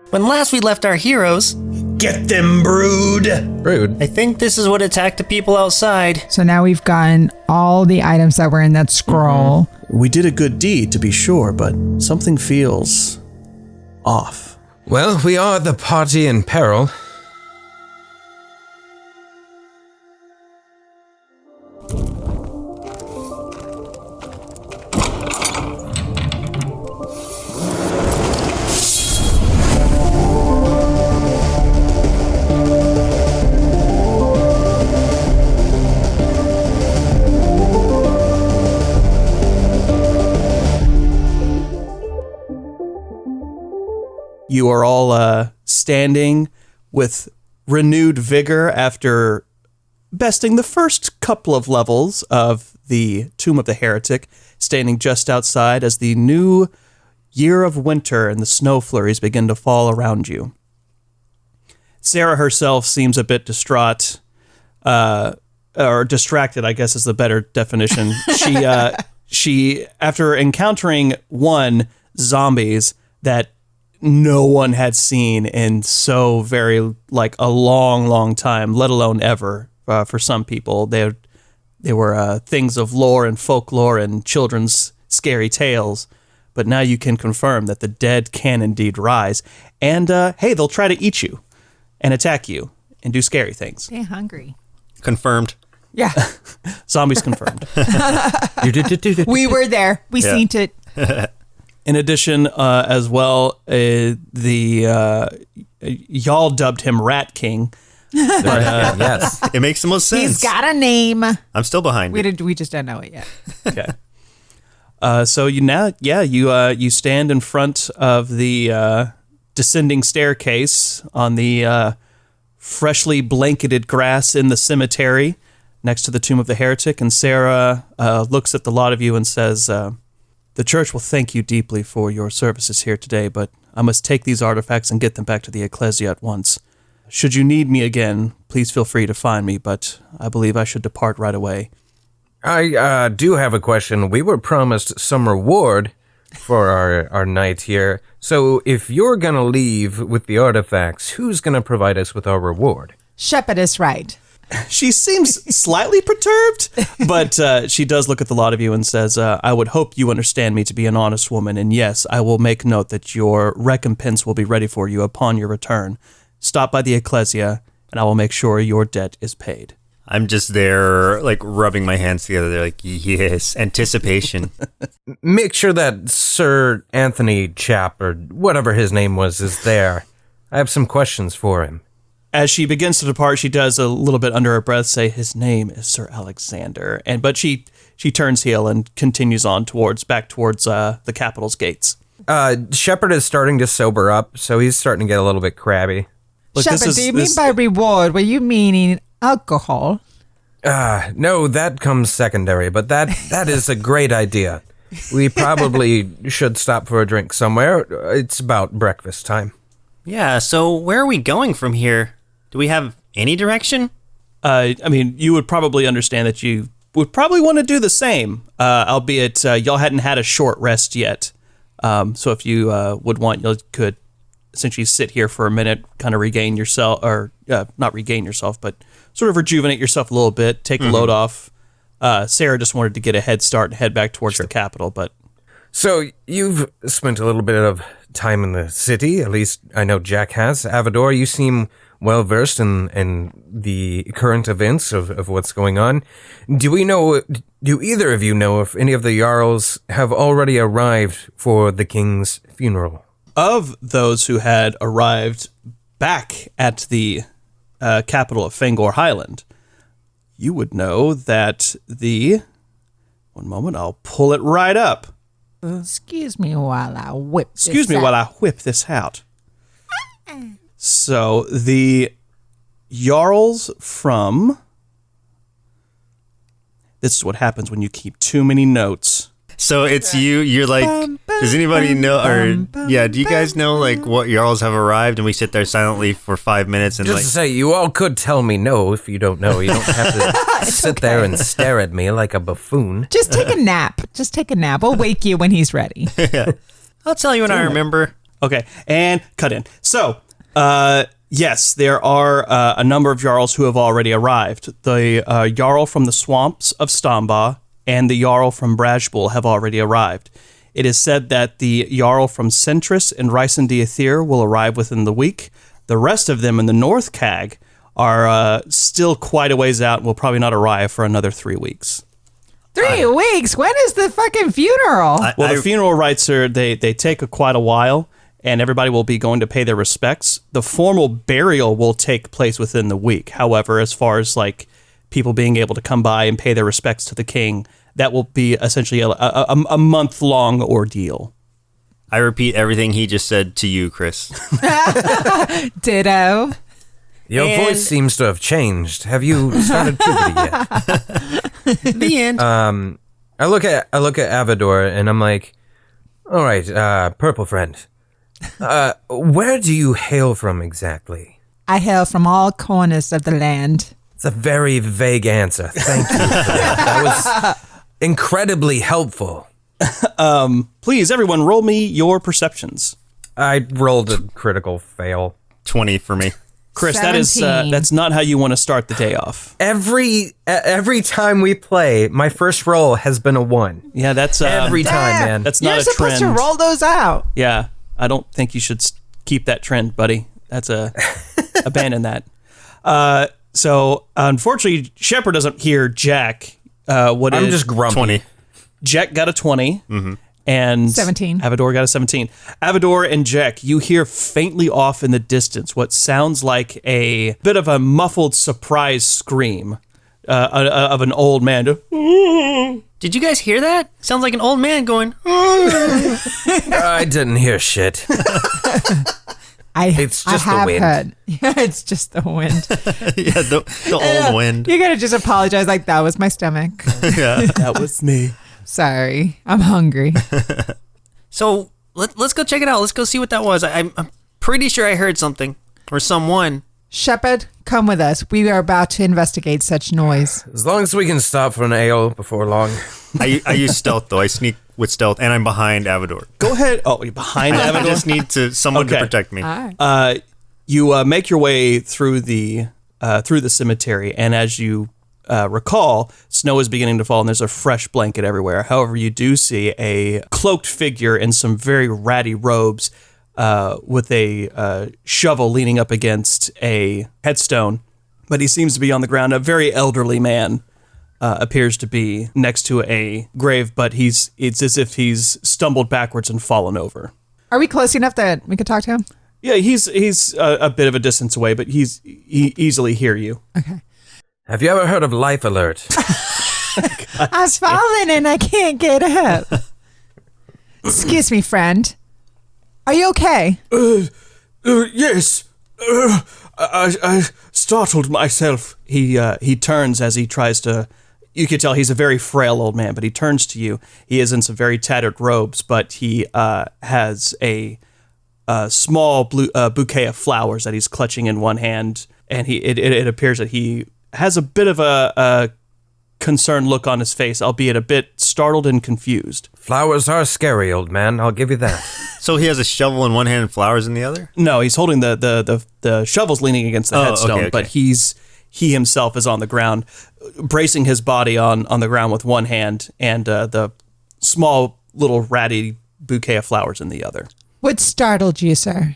When last we left our heroes... Get them, brood! Brood? I think this is what attacked the people outside. So now we've gotten all the items that were in that scroll. Mm-hmm. We did a good deed, to be sure, but something feels off. Well, we are the party in peril. You are all standing with renewed vigor after besting the first couple of levels of the Tomb of the Heretic, standing just outside as the new year of winter and the snow flurries begin to fall around you. Sarah herself seems a bit distraught, or distracted, I guess is the better definition. She, after encountering zombies that no one had seen in so very, like, a long time, let alone ever, for some people. They were things of lore and folklore and children's scary tales. But now you can confirm that the dead can indeed rise. And, hey, they'll try to eat you and attack you and do scary things. They're hungry. Confirmed. Yeah. Zombies confirmed. We were there. We seen it. In addition, as well, y'all dubbed him Rat King. Yes, it makes the most sense. He's got a name. I'm still behind. We just don't know it yet. Okay. So you stand in front of the descending staircase on the freshly blanketed grass in the cemetery next to the Tomb of the Heretic, and Sarah looks at the lot of you and says, "The church will thank you deeply for your services here today, but I must take these artifacts and get them back to the Ecclesia at once. Should you need me again, please feel free to find me, but I believe I should depart right away." I do have a question. We were promised some reward for our night here. So if you're going to leave with the artifacts, who's going to provide us with our reward? Sheppard is right. She seems slightly perturbed, but she does look at the lot of you and says, "I would hope you understand me to be an honest woman, and yes, I will make note that your recompense will be ready for you upon your return. Stop by the Ecclesia, and I will make sure your debt is paid." I'm just there, like, rubbing my hands together. They're like, yes, anticipation. Make sure that Sir Anthony chap, or whatever his name was, is there. I have some questions for him. As she begins to depart, she does a little bit under her breath say, "His name is Sir Alexander." But she turns heel and continues on back towards the Capitol's gates. Sheppard is starting to sober up, so he's starting to get a little bit crabby. Look, Sheppard, do you mean by reward, were you meaning alcohol? No, that comes secondary, but that is a great idea. We probably should stop for a drink somewhere. It's about breakfast time. Yeah, so where are we going from here? Do we have any direction? I mean, you would probably understand that you would probably want to do the same, albeit y'all hadn't had a short rest yet. So if you would want, you could essentially sit here for a minute, kind of regain yourself, or not regain yourself, but sort of rejuvenate yourself a little bit, take a load off. Sarah just wanted to get a head start and head back towards the capital, but... So you've spent a little bit of time in the city, at least I know Jack has. Avadore, you seem well-versed in the current events of what's going on. Do either of you know if any of the Jarls have already arrived for the king's funeral? Of those who had arrived back at the capital of Fangor Highland, you would know that one moment, I'll pull it right up. Excuse me while I whip this out. So the Jarls from... This is what happens when you keep too many notes. So it's you're like, does anybody know, do you guys know, like, what Jarls have arrived, and we sit there silently for 5 minutes and Just to say, you all could tell me no if you don't know. You don't have to sit there and stare at me like a buffoon. Just take a nap. We'll wake you when he's ready. I'll tell you when I remember. Okay, and cut in. So, yes, there are a number of Jarls who have already arrived. The Jarl from the swamps of Stamba and the Jarl from Brajbul have already arrived. It is said that the Jarl from Centris and Ryson Diathir will arrive within the week. The rest of them in the North Cag are still quite a ways out and will probably not arrive for another 3 weeks. 3 weeks? When is the fucking funeral? The funeral rites they take quite a while, and everybody will be going to pay their respects. The formal burial will take place within the week. However, as far as like people being able to come by and pay their respects to the king, that will be essentially a month-long ordeal. I repeat everything he just said to you, Chris. Ditto. Your voice seems to have changed. Have you started puberty yet? The end. I look at Avadore and I'm like, all right, purple friend. Where do you hail from exactly? I hail from all corners of the land. It's a very vague answer. Thank you for that. That was incredibly helpful. Please, everyone, roll me your perceptions. I rolled a critical fail. 20 for me. Chris, 17. that's not how you want to start the day off. Every time we play, my first roll has been a 1. Yeah, that's Every time, man. That's You're not a supposed trend. to roll those out. Yeah, I don't think you should keep that trend, buddy. That's abandon that. So unfortunately, Sheppard doesn't hear Jack. I'm just grumpy. 20. Jack got a 20. And 17. Avadore got a 17. Avadore and Jek, you hear faintly off in the distance what sounds like a bit of a muffled surprise scream of an old man. Did you guys hear that? Sounds like an old man going. I didn't hear shit. It's just the wind. Heard. Yeah, it's just the wind. Yeah, the old wind. You gotta just apologize like that was my stomach. Yeah. That was me. Sorry, I'm hungry. So let's go check it out. Let's go see what that was. I'm pretty sure I heard something or someone. Sheppard, come with us. We are about to investigate such noise. As long as we can stop for an ale before long. I use stealth, though. I sneak with stealth, and I'm behind Avadore. Go ahead. Oh, you're behind I Avadore? just need someone to protect me. All right. You make your way through the cemetery, and as you recall, snow is beginning to fall, and there's a fresh blanket everywhere. However, you do see a cloaked figure in some very ratty robes with a shovel leaning up against a headstone, but he seems to be on the ground. A very elderly man appears to be next to a grave, but it's as if he's stumbled backwards and fallen over. Are we close enough that we could talk to him? Yeah, he's a bit of a distance away, but he easily hear you. Okay. Have you ever heard of Life Alert? I've fallen and I can't get up. Excuse me, friend. Are you okay? Yes. I startled myself. He turns as he tries to. You can tell he's a very frail old man, but he turns to you. He is in some very tattered robes, but he has a small bouquet of flowers that he's clutching in one hand, and it appears that he has a bit of a concerned look on his face, albeit a bit startled and confused. Flowers are scary, old man. I'll give you that. So he has a shovel in one hand and flowers in the other? No, he's holding the shovel's leaning against the headstone, okay. but he himself is on the ground, bracing his body on the ground with one hand, and the small little ratty bouquet of flowers in the other. What startled you, sir?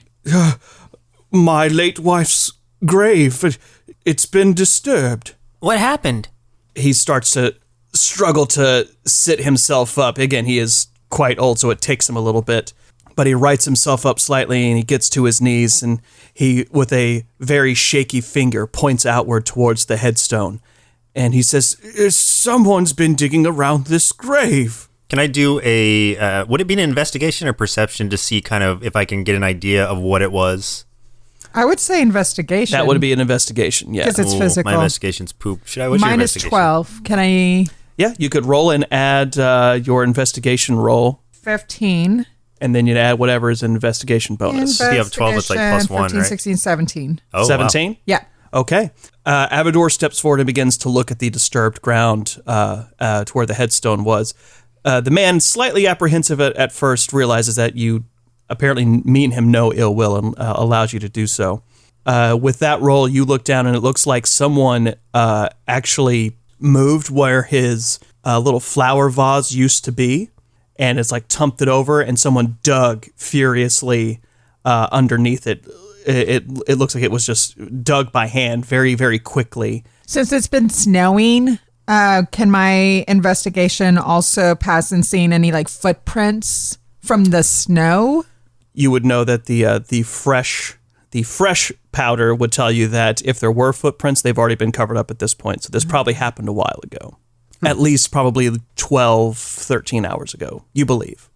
My late wife's grave. It's been disturbed. What happened? He starts to struggle to sit himself up. Again, he is quite old, so it takes him a little bit. But he rights himself up slightly, and he gets to his knees, and he, with a very shaky finger, points outward towards the headstone. And he says, someone's been digging around this grave. Can I do would it be an investigation or perception to see kind of if I can get an idea of what it was? I would say investigation. That would be an investigation, yeah. Because it's physical. My investigation's poop. What's your Minus investigation? 12. Can I... Yeah, you could roll and add your investigation roll, 15. and then you'd add whatever is an investigation bonus. If you have 12, it's like plus 1, 15, right? 16, 17. Oh, 17? Wow. Yeah. Okay. Avadore steps forward and begins to look at the disturbed ground to where the headstone was. The man, slightly apprehensive at first, realizes that you apparently mean him no ill will and allows you to do so. With that roll, you look down and it looks like someone actually moved where his little flower vase used to be, and it's like tumped it over, and someone dug furiously underneath it. It looks like it was just dug by hand very, very quickly. Since it's been snowing, can my investigation also pass and see any like footprints from the snow? You would know that the fresh powder would tell you that if there were footprints, they've already been covered up at this point. So this probably happened a while ago. At least probably 12, 13 hours ago, you believe.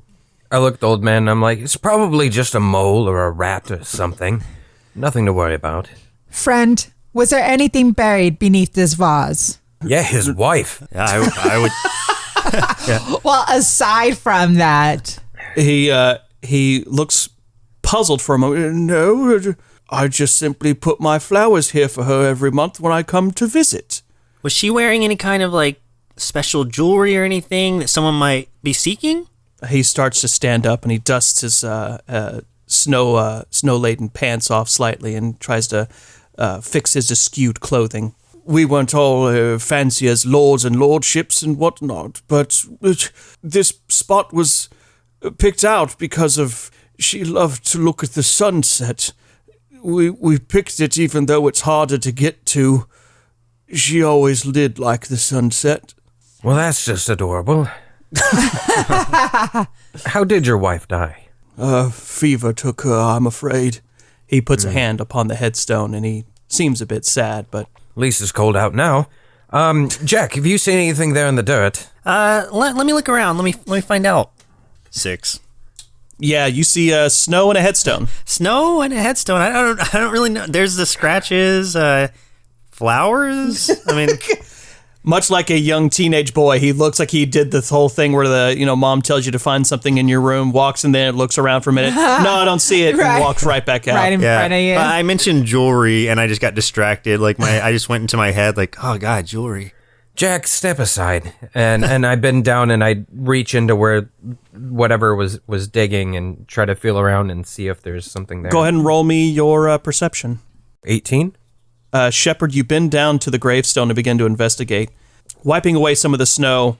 I look at the old man and I'm like, it's probably just a mole or a rat or something. Nothing to worry about. Friend, was there anything buried beneath this vase? Yeah, his wife. Yeah, I would. Well, aside from that, He looks puzzled for a moment. No, I just simply put my flowers here for her every month when I come to visit. Was she wearing any kind of like special jewelry or anything that someone might be seeking? He starts to stand up and he dusts his snow-laden pants off slightly and tries to fix his askewed clothing. We weren't all fancy as lords and lordships and whatnot, but this spot was picked out because of she loved to look at the sunset. We picked it even though it's harder to get to. She always did like the sunset. Well, that's just adorable. How did your wife die? Fever took her, I'm afraid. He puts a hand upon the headstone and he seems a bit sad, but... At least it's cold out now. Jack, have you seen anything there in the dirt? Let me look around. Let me find out. 6. Yeah, you see snow and a headstone. Snow and a headstone. I don't really know. There's the scratches, flowers. I mean, Much like a young teenage boy, he looks like he did this whole thing where the mom tells you to find something in your room, walks in there, looks around for a minute. No, I don't see it, Right. and walks right back out. right in front of you. I mentioned jewelry and I just got distracted. Like I just went into my head like, oh god, jewelry. Jack, step aside. And I bend down and I reach into where whatever was digging and try to feel around and see if there's something there. Go ahead and roll me your perception. 18? Sheppard, you bend down to the gravestone to begin to investigate. Wiping away some of the snow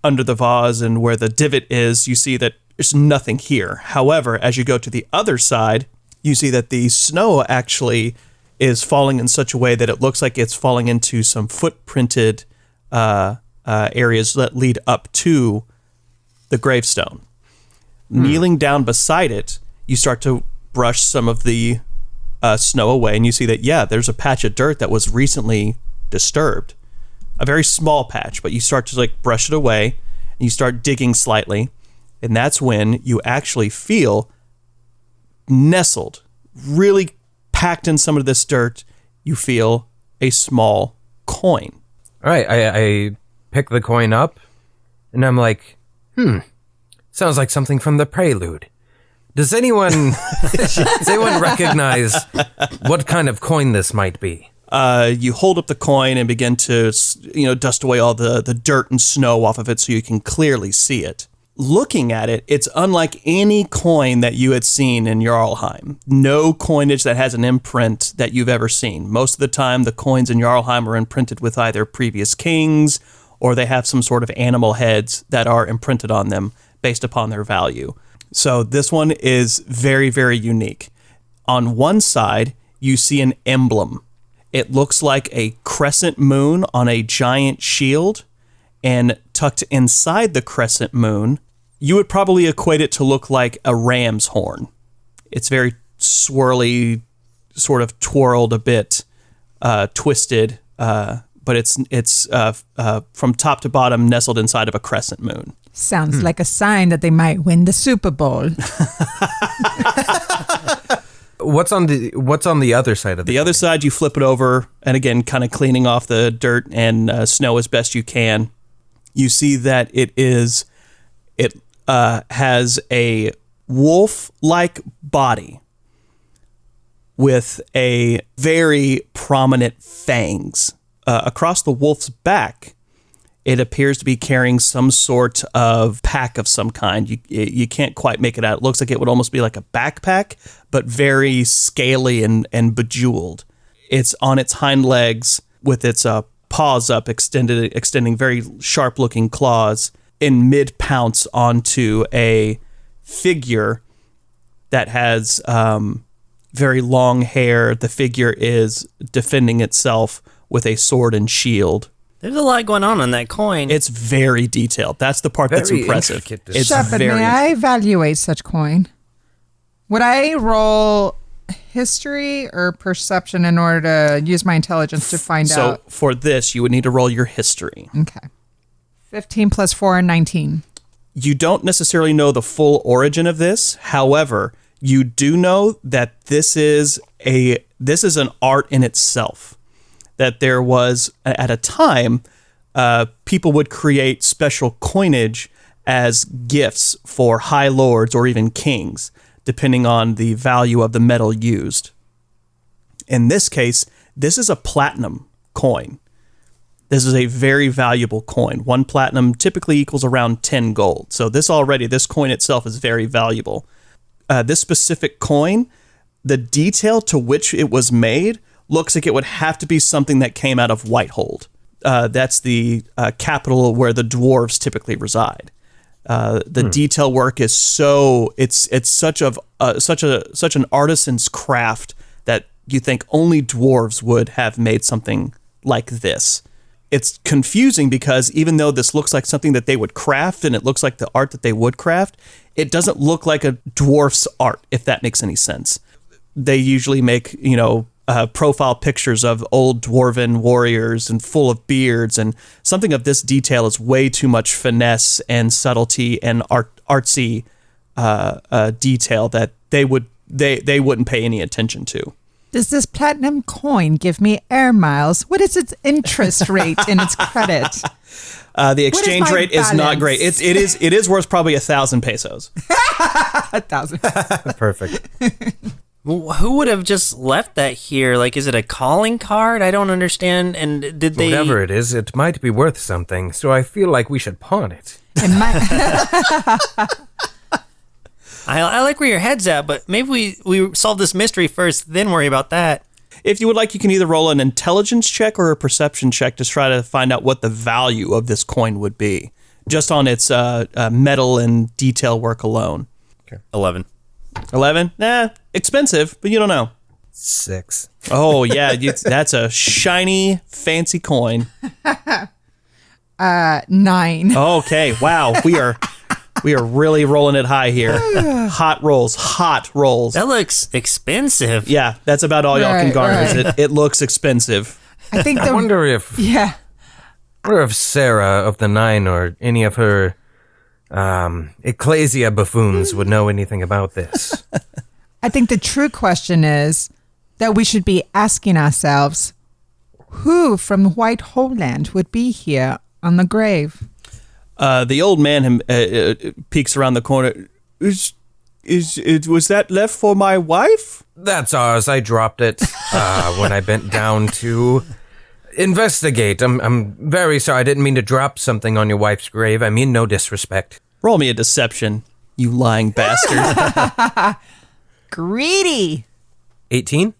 under the vase and where the divot is, you see that there's nothing here. However, as you go to the other side, you see that the snow actually is falling in such a way that it looks like it's falling into some footprinted areas that lead up to the gravestone. Kneeling down beside it, you start to brush some of the snow away, and you see that, yeah, there's a patch of dirt that was recently disturbed. A very small patch, but you start to like brush it away, and you start digging slightly, and that's when you actually feel nestled, really packed in some of this dirt, you feel a small coin. All right, I pick the coin up, and I'm like, sounds like something from the Prelude. Does anyone recognize what kind of coin this might be? You hold up the coin and begin to, dust away all the dirt and snow off of it so you can clearly see it. Looking at it, it's unlike any coin that you had seen in Jarlheim. No coinage that has an imprint that you've ever seen. Most of the time, the coins in Jarlheim are imprinted with either previous kings or they have some sort of animal heads that are imprinted on them based upon their value. So this one is very, very unique. On one side, you see an emblem. It looks like a crescent moon on a giant shield, and tucked inside the crescent moon, you would probably equate it to look like a ram's horn. It's very swirly, sort of twirled a bit, twisted, but it's from top to bottom nestled inside of a crescent moon. Sounds like a sign that they might win the Super Bowl. What's on the other side of The other side, you flip it over, and again, kind of cleaning off the dirt and snow as best you can. You see that it has a wolf-like body with a very prominent fangs. Across the wolf's back It appears to be carrying some sort of pack of some kind. You can't quite make it out. It looks like it would almost be like a backpack, but very scaly and bejeweled. It's on its hind legs with its paws up, extending very sharp-looking claws in mid-pounce onto a figure that has very long hair. The figure is defending itself with a sword and shield. There's a lot going on that coin. It's very detailed. That's the part that's Very impressive. intricate design. It's Sheppard, very may I evaluate such coin? Would I roll history or perception in order to use my intelligence to find out? So for this, you would need to roll your history. Okay. 15 plus 4 and 19. You don't necessarily know the full origin of this. However, you do know that this is an art in itself. That there was, at a time, people would create special coinage as gifts for high lords or even kings, depending on the value of the metal used. In this case, this is a platinum coin. This is a very valuable coin. 1 platinum typically equals around 10 gold. So this coin itself is very valuable. This specific coin, the detail to which it was made looks like it would have to be something that came out of Whitehold. That's the capital where the dwarves typically reside. The detail work is it's such an artisan's craft that you think only dwarves would have made something like this. It's confusing because even though this looks like something that they would craft and it looks like the art that they would craft, it doesn't look like a dwarf's art, if that makes any sense. They usually make, profile pictures of old dwarven warriors and full of beards, and something of this detail is way too much finesse and subtlety and artsy detail that they wouldn't pay any attention to. Does this platinum coin give me air miles? What is its interest rate in its credit? The exchange my rate is not balance? great. It is worth probably 1,000 pesos. 1,000. Perfect. Who would have just left that here? Like, is it a calling card? I don't understand. And did they... Whatever it is, it might be worth something, so I feel like we should pawn it. I like where your head's at, but maybe we solve this mystery first, then worry about that. If you would like, you can either roll an intelligence check or a perception check to try to find out what the value of this coin would be, just on its metal and detail work alone. Okay. 11. 11? Expensive, but you don't know. 6. Oh, yeah, that's a shiny, fancy coin. 9. Okay, wow, we are really rolling it high here. Hot rolls. That looks expensive. Yeah, that's about all y'all can garner. Right. It looks expensive. I think I wonder if Sarah of the 9 or any of her ecclesia buffoons would know anything about this. I think the true question is that we should be asking ourselves, who from White Holand would be here on the grave? The old man peeks around the corner. Was that left for my wife? That's ours. I dropped it when I bent down to investigate. I'm very sorry. I didn't mean to drop something on your wife's grave. I mean no disrespect. Roll me a deception, you lying bastard. Greedy. 18?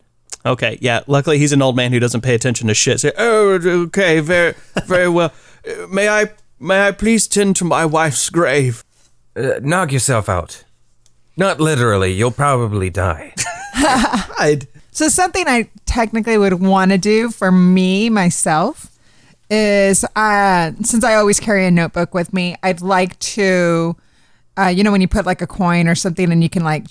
Okay, yeah. Luckily, he's an old man who doesn't pay attention to shit. So, okay, very, very well. May I please tend to my wife's grave? Knock yourself out. Not literally. You'll probably die. So something I technically would want to do for me, myself, is since I always carry a notebook with me, I'd like to, when you put like a coin or something and you can like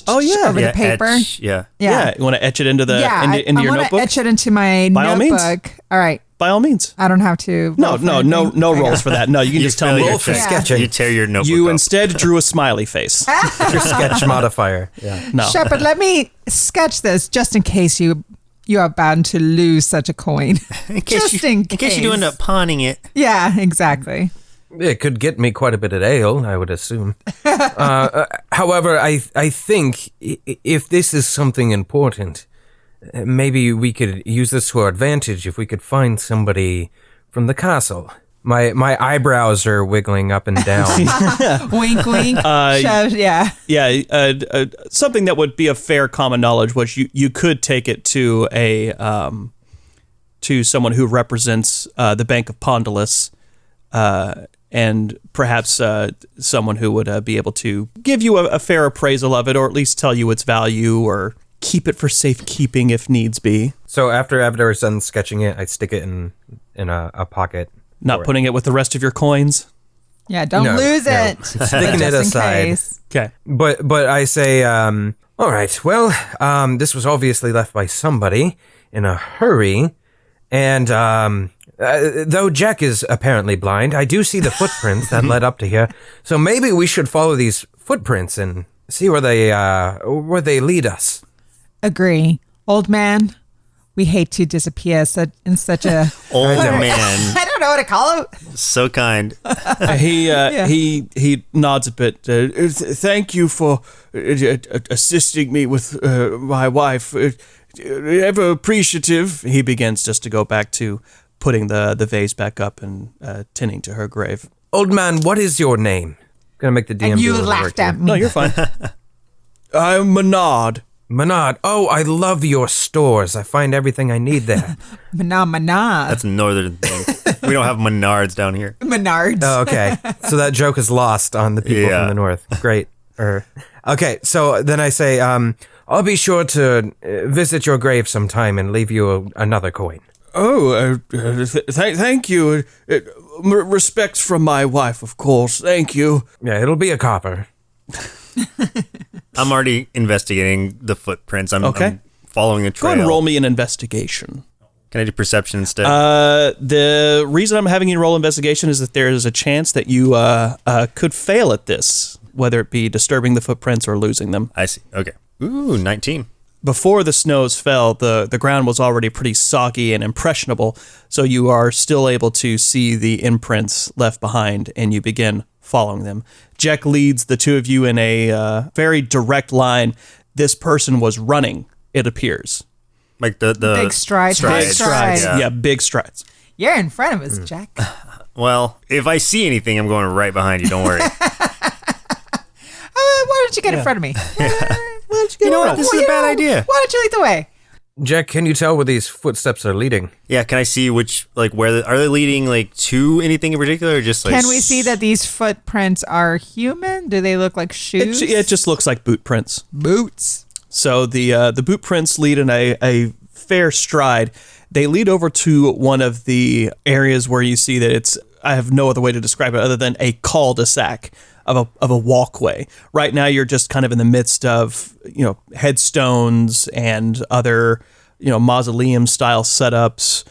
over the paper. Etch, yeah. You want to etch it into your I notebook? want to etch it into my By all means. notebook. All right. By all means. I don't have to. No roll for anything. rolls for that. No, you can just tell me. failure roll for check. sketching. You tear your notebook You up. instead drew a smiley face. Your sketch modifier. Yeah. No. Sheppard, let me sketch this just in case you are bound to lose such a coin. in case you do end up pawning it. Yeah, exactly. It could get me quite a bit of ale, I would assume. However, I think if this is something important, maybe we could use this to our advantage if we could find somebody from the castle. My eyebrows are wiggling up and down. Wink, wink. Yeah. Yeah, something that would be a fair common knowledge was you could take it to to someone who represents the Bank of Pondalus, and perhaps someone who would be able to give you a fair appraisal of it, or at least tell you its value, or keep it for safekeeping if needs be. So after Avadore is done sketching it, I stick it in a pocket. Not putting it with the rest of your coins. Yeah, don't No, lose no. it. Sticking it Just in aside. case. Okay. But I say, all right, well, this was obviously left by somebody in a hurry, and though Jek is apparently blind, I do see the footprints that led up to here, so maybe we should follow these footprints and see where they lead us. Agree. Old man, we hate to disappear in such a... Old man. I don't know what to call him. So kind. He nods a bit. Thank you for assisting me with my wife. Ever appreciative. He begins just to go back to putting the vase back up and tending to her grave. Old man, what is your name? Gonna make the DM And do a you little work laughed here. at me. No, you're fine. I'm Menard. Menard. Oh, I love your stores. I find everything I need there. Menard. That's a northern thing. We don't have Menards down here. Menards. Oh, okay. So that joke is lost on the people Yeah. from the north. Great. Okay, so then I say, I'll be sure to visit your grave sometime and leave you another coin. Oh, thank you. Respect from my wife, of course. Thank you. Yeah, it'll be a copper. I'm already investigating the footprints. I'm following the Go trail. ahead and roll me an investigation. Can I do perception instead? The reason I'm having you roll investigation is that there is a chance that you could fail at this, whether it be disturbing the footprints or losing them. I see. Okay. Ooh, 19. Before the snows fell, the ground was already pretty soggy and impressionable, so you are still able to see the imprints left behind, and you begin following them. Jek leads the two of you in a very direct line. This person was running, it appears. Like the Big strides. Big strides. Yeah. Yeah, big strides. You're in front of us, Jack. Well, if I see anything, I'm going right behind you. Don't worry. Why don't you get in front of me? You know what? This is a bad idea. Why don't you lead the way? Jack, can you tell where these footsteps are leading? Yeah, can I see which, like, are they leading, like, to anything in particular, or just, like... Can we see that these footprints are human? Do they look like shoes? It just looks like boot prints. Boots. So the boot prints lead in a fair stride. They lead over to one of the areas where you see that I have no other way to describe it other than a cul-de-sac of a walkway. Right now you're just kind of in the midst of, headstones and other, mausoleum style setups,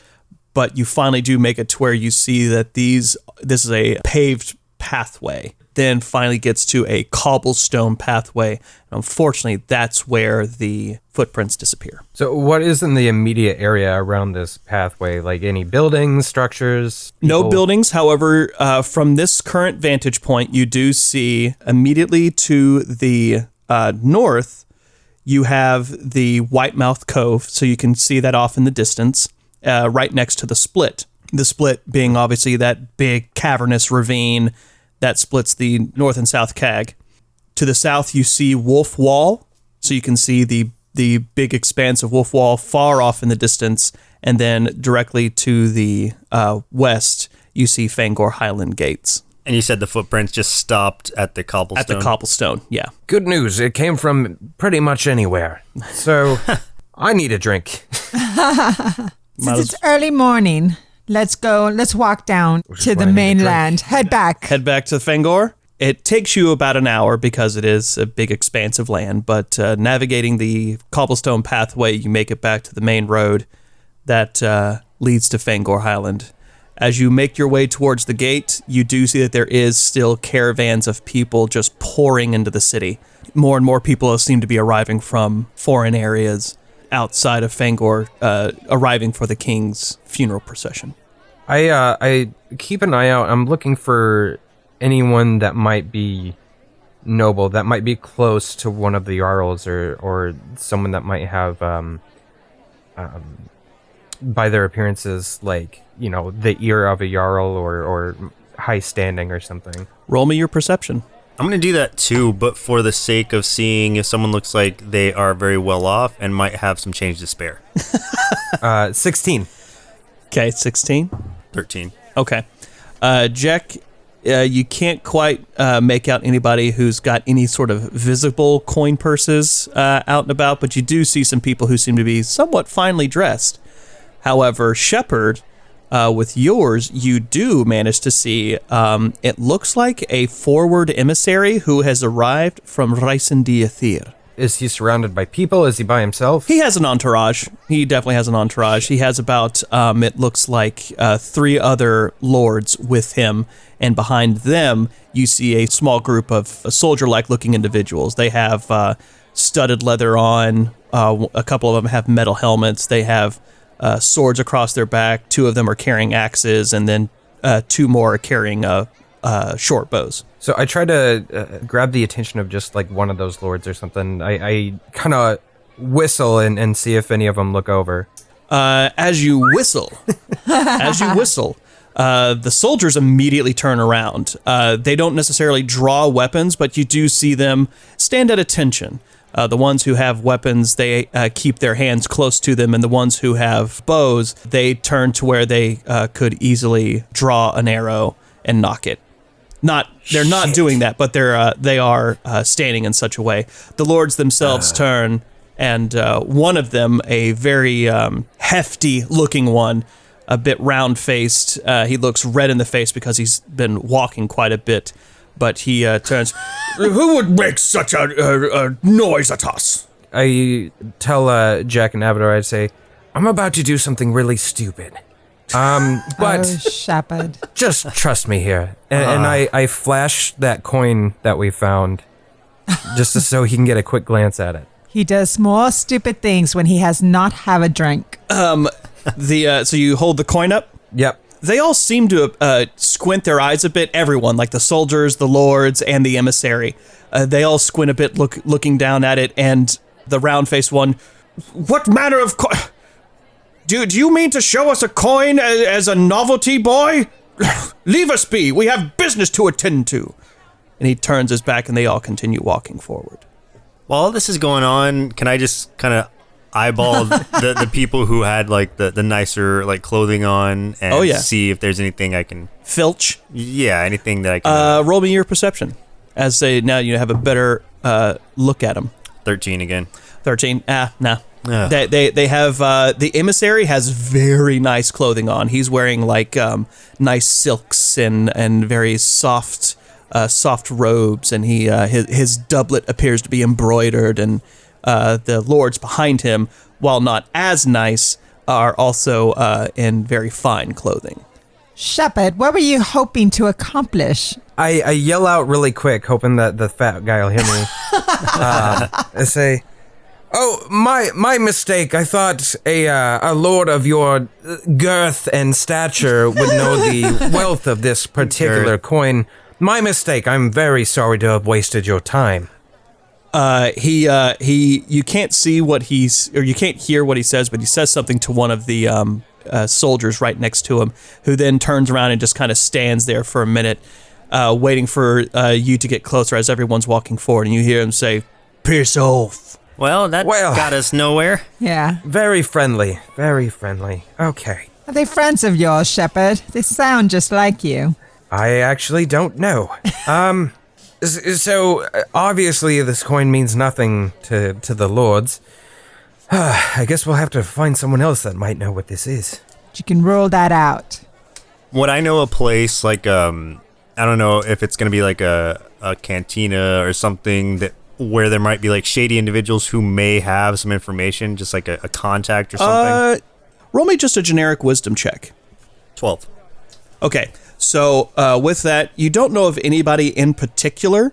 but you finally do make it to where you see that this is a paved pathway. Then finally gets to a cobblestone pathway. And unfortunately, that's where the footprints disappear. So what is in the immediate area around this pathway? Like any buildings, structures? No people? buildings. However, from this current vantage point, you do see immediately to the north, you have the Whitemouth Cove. So you can see that off in the distance, right next to the split. The split being obviously that big cavernous ravine that splits the north and south Cag. To the south, you see Wolf Wall, so you can see the big expanse of Wolf Wall far off in the distance, and then directly to the west, you see Fangor Highland Gates. And you said the footprints just stopped at the cobblestone? At the cobblestone, yeah. Good news. It came from pretty much anywhere. So I need a drink. Since it's early morning, let's go. Let's walk down to the mainland. Head back. Head back to Fangor. It takes you about an hour because it is a big expanse of land, but navigating the cobblestone pathway, you make it back to the main road that leads to Fangor Highland. As you make your way towards the gate, you do see that there is still caravans of people just pouring into the city. More and more people seem to be arriving from foreign areas outside of Fangor, arriving for the king's funeral procession. I keep an eye out. I'm looking for anyone that might be noble, that might be close to one of the Jarls, or someone that might have by their appearances like, the ear of a Jarl or high standing or something. Roll me your perception. I'm going to do that too, but for the sake of seeing if someone looks like they are very well off and might have some change to spare. 16. Okay, 16. 13. Okay. Jek, you can't quite make out anybody who's got any sort of visible coin purses out and about, but you do see some people who seem to be somewhat finely dressed. However, Sheppard, with yours, you do manage to see, it looks like a forward emissary who has arrived from Reisendiathir. Is he surrounded by people? Is he by himself? He has an entourage. He definitely has an entourage. He has about, it looks like, 3 other lords with him, and behind them, you see a small group of soldier-like looking individuals. They have studded leather on. A couple of them have metal helmets. They have swords across their back. 2 of them are carrying axes, and then 2 more are carrying short bows. So I try to grab the attention of just like one of those lords or something. I kind of whistle and see if any of them look over. As you whistle, the soldiers immediately turn around. They don't necessarily draw weapons, but you do see them stand at attention. The ones who have weapons, they keep their hands close to them, and the ones who have bows, they turn to where they could easily draw an arrow and knock it. They're not doing that, but they are standing in such a way. The lords themselves turn, and one of them, a very hefty-looking one, a bit round-faced. He looks red in the face because he's been walking quite a bit, but he turns. Who would make such a noise at us? I tell Jack and Avadore, I'd say, I'm about to do something really stupid. But Sheppard. Just trust me here. And I flash that coin that we found just so he can get a quick glance at it. He does more stupid things when he has not have a drink. So you hold the coin up? Yep. They all seem to squint their eyes a bit. Everyone, like the soldiers, the lords, and the emissary. They all squint a bit, looking down at it, and the round-faced one, what manner of coin? Do you mean to show us a coin as a novelty, boy? Leave us be. We have business to attend to. And he turns his back, and they all continue walking forward. While all this is going on, can I just kind of eyeball the people who had like the nicer like clothing on and see if there's anything I can filch? Yeah, anything that I can. Roll me your perception. As now you have a better look at them. 13 again. 13. No. They have the emissary has very nice clothing on. He's wearing like nice silks and very soft robes, and his doublet appears to be embroidered, and the lords behind him, while not as nice, are also in very fine clothing. Sheppard, what were you hoping to accomplish? I yell out really quick, hoping that the fat guy will hear me. I say, "Oh, my mistake. I thought a lord of your girth and stature would know the wealth of this particular coin. My mistake. I'm very sorry to have wasted your time." You can't see what you can't hear what he says, but he says something to one of the soldiers right next to him, who then turns around and just kind of stands there for a minute, waiting for you to get closer as everyone's walking forward, and you hear him say, "Piss off." Well, that got us nowhere. Yeah. Very friendly. Very friendly. Okay. Are they friends of yours, Sheppard? They sound just like you. I actually don't know. So, obviously, this coin means nothing to the lords. I guess we'll have to find someone else that might know what this is. You can roll that out. Would I know a place like, I don't know if it's going to be like a cantina or something where there might be like shady individuals who may have some information, just like a contact or something? Roll me just a generic wisdom check. 12. Okay. So with that, you don't know of anybody in particular.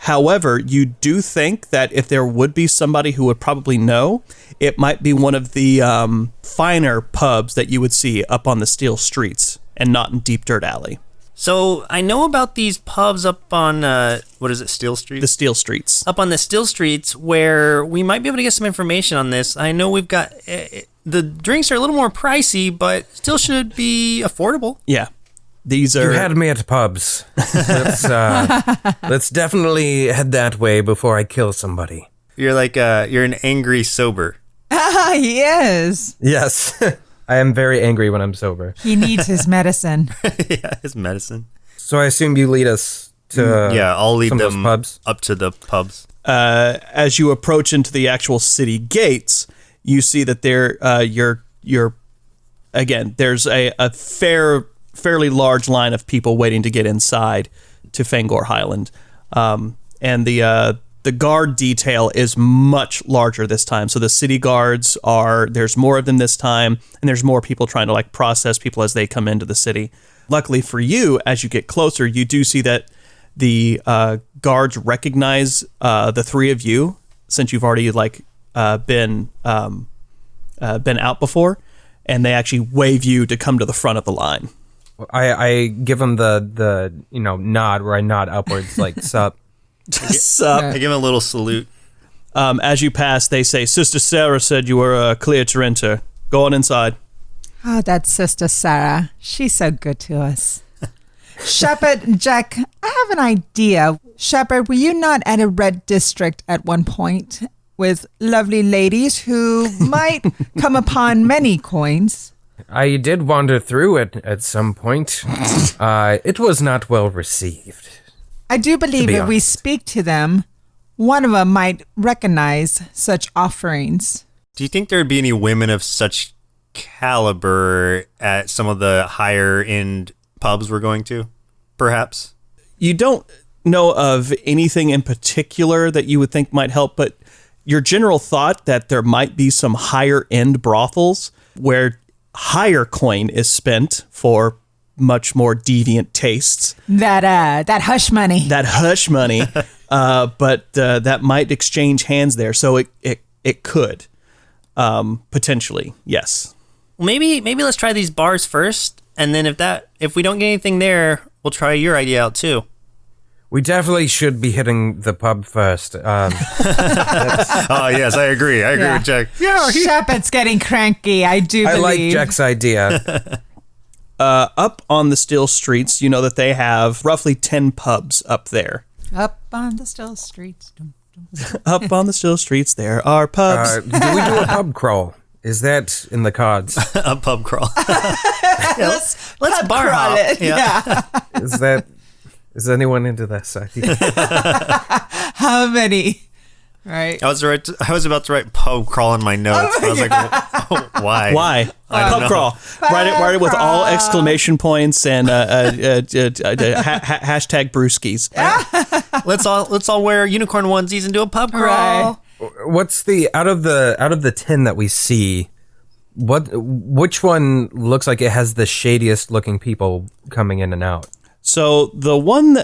However, you do think that if there would be somebody who would probably know, it might be one of the finer pubs that you would see up on the steel streets and not in Deep Dirt Alley. So I know about these pubs up on, what is it, Steel Street? The Steel Streets. Up on the Steel Streets where we might be able to get some information on this. I know we've got, the drinks are a little more pricey, but still should be affordable. Yeah. These are... You had me at pubs. Let's definitely head that way before I kill somebody. You're like you're an angry sober. He is. Yes. I am very angry when I'm sober. He needs his medicine. Yeah, his medicine. So I assume you lead us to Yeah, I'll lead some of those them pubs. up to the pubs. As you approach into the actual city gates, you see that there's a fairly large line of people waiting to get inside to Fangor Highland, and the guard detail is much larger this time. So the city guards there's more of them this time, and there's more people trying to like process people as they come into the city. Luckily for you, as you get closer, you do see that the guards recognize the three of you, since you've already been out before, and they actually wave you to come to the front of the line. I give him the nod where I nod upwards like sup. Sup. I give him a little salute. As you pass, they say, Sister Sarah said you were clear to enter. Go on inside. Oh, that's Sister Sarah. She's so good to us. Sheppard, Jek, I have an idea. Sheppard, were you not at a red district at one point with lovely ladies who might come upon many coins? I did wander through it at some point. It was not well received. I do believe if we speak to them, one of them might recognize such offerings. Do you think there'd be any women of such caliber at some of the higher end pubs we're going to, perhaps? You don't know of anything in particular that you would think might help, but your general thought that there might be some higher end brothels where higher coin is spent for much more deviant tastes. That hush money. That hush money, but that might exchange hands there. So it could, potentially, yes. Maybe let's try these bars first, and then if we don't get anything there, we'll try your idea out too. We definitely should be hitting the pub first. Oh yes, I agree. I agree with Jek. Yeah, Sheppard's getting cranky. I do believe. I like Jek's idea. Up on the still streets, you know that they have roughly 10 pubs up there. Up on the still streets. Up on the still streets, there are pubs. Do we do a pub crawl? Is that in the cards? A pub crawl. Let's bar hop. it. Yeah. Is anyone into this idea? How many? Right. I was about to write pub crawl in my notes, but I was like, why? Why? I don't Pub know. crawl. Write it with all exclamation points and hashtag brewskis. Let's all wear unicorn onesies and do a pub crawl. What's out of the 10 that we see? Which one looks like it has the shadiest looking people coming in and out? So the one,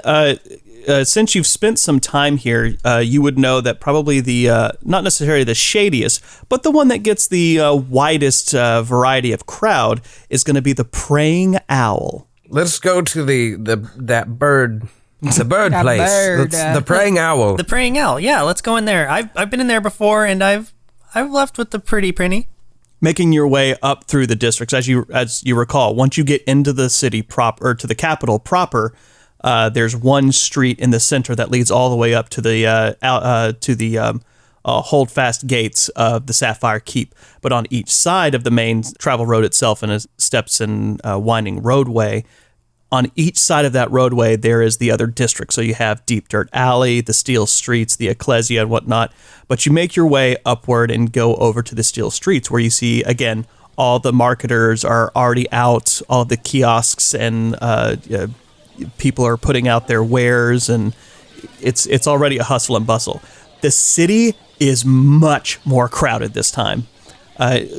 since you've spent some time here, you would know that probably the, not necessarily the shadiest, but the one that gets the widest variety of crowd is going to be the Praying Owl. Let's go to that bird. The bird That place. bird, The Praying Owl. The Praying Owl. Yeah, let's go in there. I've been in there before, and I've left with the pretty penny. Making your way up through the districts, as you recall, once you get into the city proper, to the capital proper, there's one street in the center that leads all the way up to the holdfast gates of the Sapphire Keep. But on each side of the main travel road itself, and it steps and winding roadway, on each side of that roadway, there is the other district. So you have Deep Dirt Alley, the Steel Streets, the Ecclesia, and whatnot. But you make your way upward and go over to the Steel Streets, where you see, again, all the marketers are already out, all the kiosks and people are putting out their wares, and it's already a hustle and bustle. The city is much more crowded this time.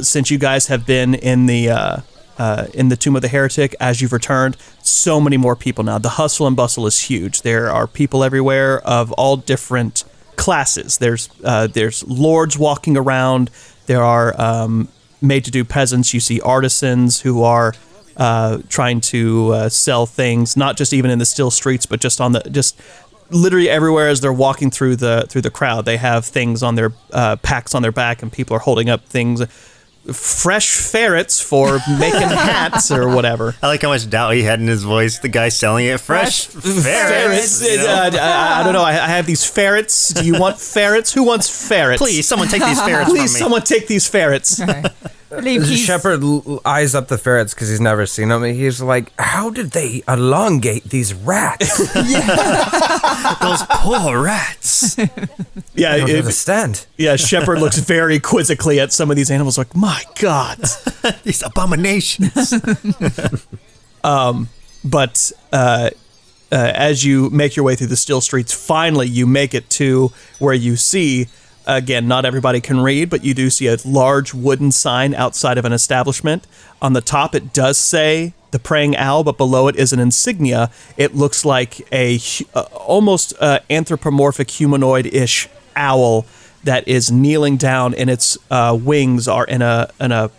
Since you guys have been in the Tomb of the Heretic, as you've returned, so many more people now. The hustle and bustle is huge. There are people everywhere of all different classes. There's lords walking around. There are made-to-do peasants. You see artisans who are trying to sell things, not just even in the still streets, but just literally everywhere as they're walking through the crowd. They have things on their packs on their back, and people are holding up things. fresh ferrets for making hats or whatever. I like how much doubt he had in his voice. The guy selling it, fresh ferrets. Ferrets. I don't know. I have these ferrets. Do you want ferrets? Who wants ferrets? Please, someone take these ferrets from me. Please, someone take these ferrets. I believe he's Sheppard eyes up the ferrets because he's never seen them. And he's like, how did they elongate these rats? Those poor rats. Yeah, I don't understand. Yeah, Sheppard looks very quizzically at some of these animals like, my God. These abominations. But as you make your way through the still streets, finally you make it to where you see, again, not everybody can read, but you do see a large wooden sign outside of an establishment. On the top, it does say the Praying Owl, but below it is an insignia. It looks like a almost anthropomorphic humanoid-ish owl that is kneeling down, and its wings are in a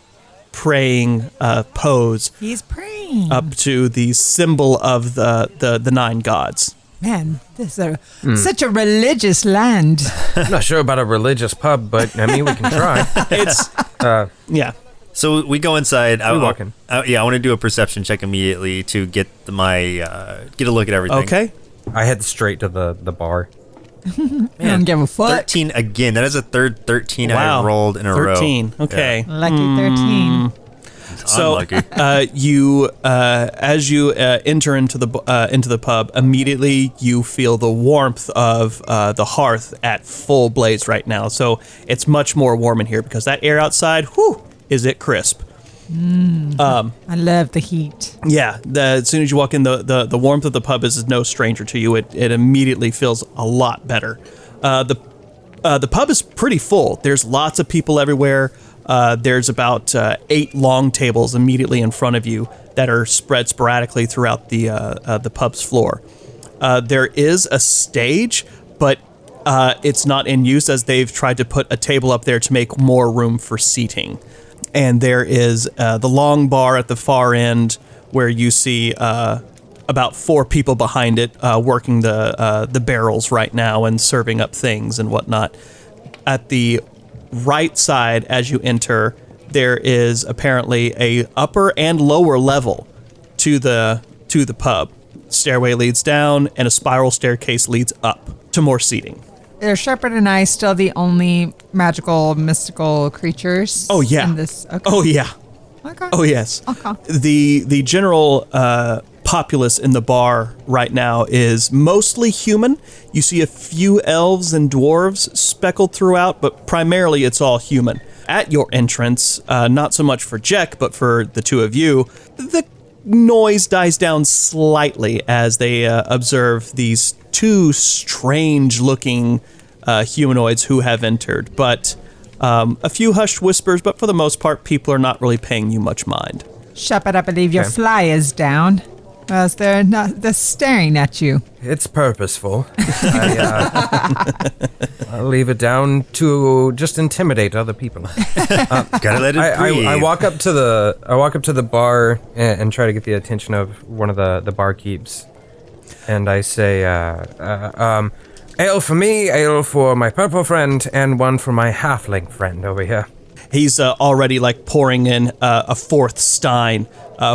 praying pose. He's praying up to the symbol of the nine gods. Man, this is such a religious land. I'm not sure about a religious pub, but I mean, we can try. It's yeah. So we go inside. We walk in. I want to do a perception check immediately to get get a look at everything. Okay. I head straight to the bar. Man, I don't give a fuck. 13 again. That is a third 13 Wow. I rolled in a 13. row. Okay. Lucky 13. So Unlucky. you as you enter into the pub, immediately you feel the warmth of the hearth at full blaze right now. So it's much more warm in here because that air outside, whew, is it crisp. I love the heat. Yeah, as soon as you walk in, the warmth of the pub is no stranger to you. It immediately feels a lot better. The pub is pretty full. There's lots of people everywhere. There's about 8 long tables immediately in front of you that are spread sporadically throughout the pub's floor. There is a stage, but it's not in use as they've tried to put a table up there to make more room for seating. And there is the long bar at the far end where you see about 4 people behind it working the barrels right now and serving up things and whatnot. At the right side as you enter, there is apparently a upper and lower level to the pub. Stairway leads down and a spiral staircase leads up to more seating. Are Sheppard and I still the only magical, mystical creatures? Oh yeah. In this? Okay. Oh yeah. Okay. Oh yes. Okay. The general populace in the bar right now is mostly human. You see a few elves and dwarves speckled throughout, but primarily it's all human. At your entrance, not so much for Jek, but for the two of you, the noise dies down slightly as they observe these 2 strange-looking humanoids who have entered. But a few hushed whispers, but for the most part, people are not really paying you much mind. Sheppard, I believe your fly is down. As they're staring at you. It's purposeful. I'll leave it down to just intimidate other people. Gotta let it breathe. I walk up to the bar and try to get the attention of one of the barkeeps, and I say, ale for me, ale for my purple friend, and one for my halfling friend over here. He's already pouring in a 4th stein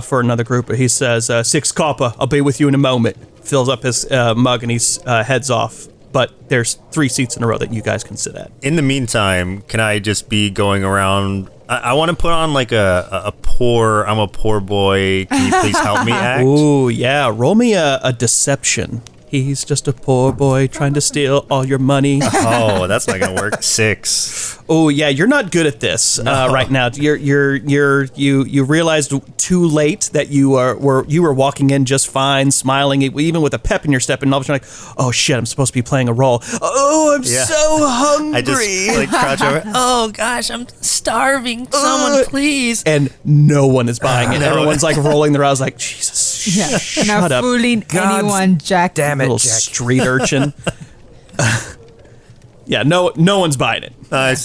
for another group. He says, 6 copper, I'll be with you in a moment. Fills up his mug and he heads off. But there's 3 seats in a row that you guys can sit at. In the meantime, can I just be going around? I want to put on a poor, I'm a poor boy, can you please help me act? Ooh, yeah. Roll me a deception. He's just a poor boy trying to steal all your money. Oh, that's not gonna work. 6. Oh yeah, you're not good at this right now. You realized too late that you were walking in just fine, smiling, even with a pep in your step, and all of a sudden like, oh shit, I'm supposed to be playing a role. Oh, I'm so hungry. I just crouch over. Oh gosh, I'm starving. Someone please. And no one is buying it. Everyone's rolling their eyes like, Jesus, Yeah. shut Not up. fooling anyone, Jack. Damn it, Little Jack. street urchin. Yeah, no one's buying it.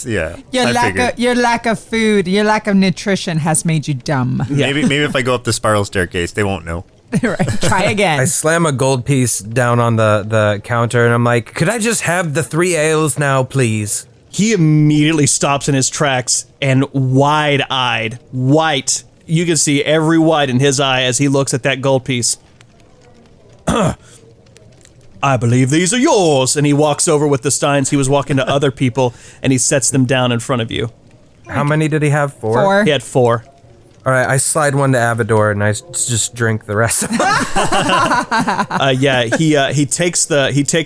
Yeah. Your lack of food, your lack of nutrition has made you dumb. Yeah. Maybe if I go up the spiral staircase, they won't know. Right. Try again. I slam a gold piece down on the counter, and I'm like, could I just have the 3 ales now, please? He immediately stops in his tracks and wide-eyed, white. You can see every white in his eye as he looks at that gold piece. I believe these are yours. And he walks over with the steins. He was walking to other people, and he sets them down in front of you. How many did he have? 4? 4. He had 4. All right, I slide one to Avadore, and I just drink the rest of them. He takes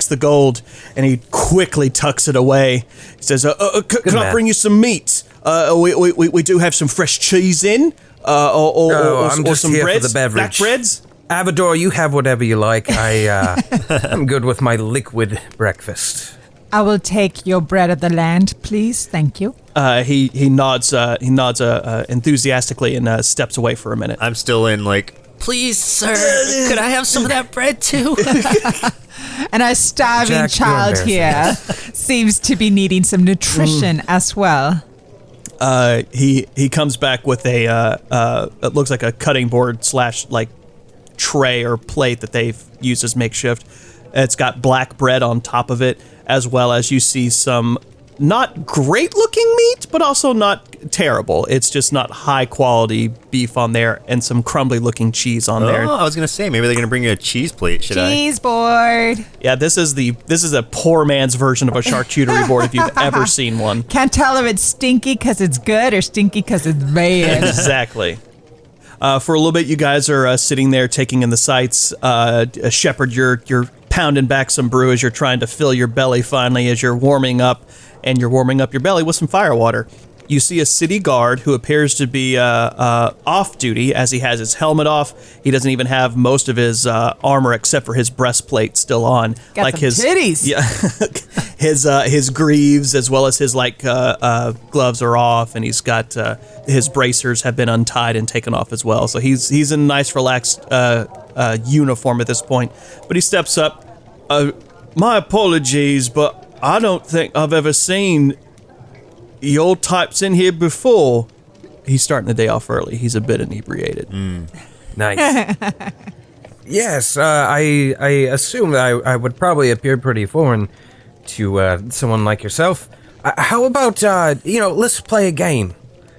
the gold and he quickly tucks it away. He says, "Can I bring you some meat? We do have some fresh cheese in, or I'm just some here breads, for the beverage. black breads." Avadore, you have whatever you like. I'm good with my liquid breakfast. I will take your bread of the land, please. Thank you. He nods enthusiastically and steps away for a minute. I'm still in like, Please, sir, could I have some of that bread too? And our starving Jack, child you're here seems to be needing some nutrition as well. He comes back with it looks like a cutting board / like tray or plate that they've used as makeshift. It's got black bread on top of it, as well as you see some not great looking meat, but also not terrible. It's just not high quality beef on there, and some crumbly looking cheese on there. I was gonna say maybe they're gonna bring you a cheese plate. Should I? Cheese board. Yeah, this is a poor man's version of a charcuterie board if you've ever seen one. Can't tell if it's stinky because it's good or stinky because it's bad. Exactly. For a little bit, you guys are sitting there taking in the sights. Sheppard, you're pounding back some brew as you're trying to fill your belly finally as you're warming up, and you're warming up your belly with some firewater. You see a city guard who appears to be off duty as he has his helmet off. He doesn't even have most of his armor except for his breastplate still on. Got like some his titties. Yeah, his greaves as well as his gloves are off, and he's got his bracers have been untied and taken off as well. So he's in a nice relaxed uniform at this point. But he steps up. My apologies, but I don't think I've ever seen your types in here before. He's starting the day off early. He's a bit inebriated. Nice. Yes, I assume that I would probably appear pretty foreign to someone like yourself. How about, let's play a game.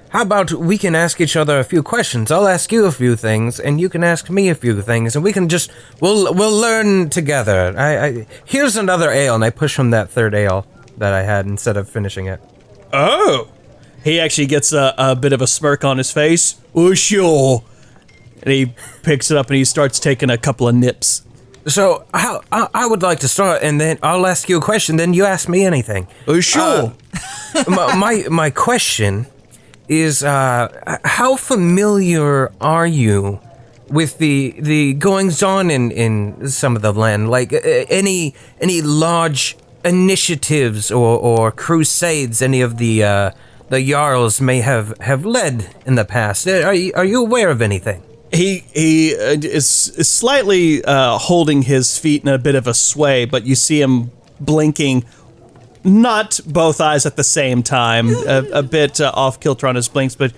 How about we can ask each other a few questions? I'll ask you a few things, and you can ask me a few things, and we can we'll learn together. Here's another ale, and I push him that third ale that I had instead of finishing it. Oh! He actually gets a bit of a smirk on his face. Oh, sure. And he picks it up and he starts taking a couple of nips. So, I would like to start, and then I'll ask you a question, then you ask me anything. Oh, sure. My question is, how familiar are you with the goings-on in some of the land? Like, any large initiatives or crusades any of the Jarls may have led in the past? Are you aware of anything? He is slightly holding his feet in a bit of a sway, but you see him blinking, not both eyes at the same time, a bit off kilter on his blinks, but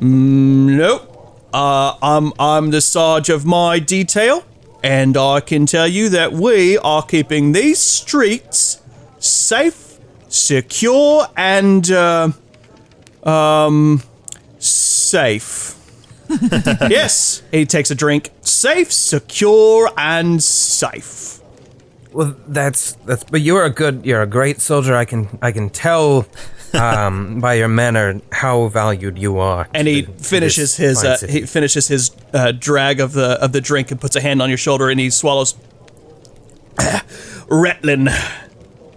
nope. I'm the Sarge of my detail, and I can tell you that we are keeping these streets safe, secure, and safe. Yes, he takes a drink. Safe, secure, and safe. Well, that's. But you're a great soldier. I can tell by your manner how valued you are. And he finishes his drag of the drink and puts a hand on your shoulder and he swallows. Retlin.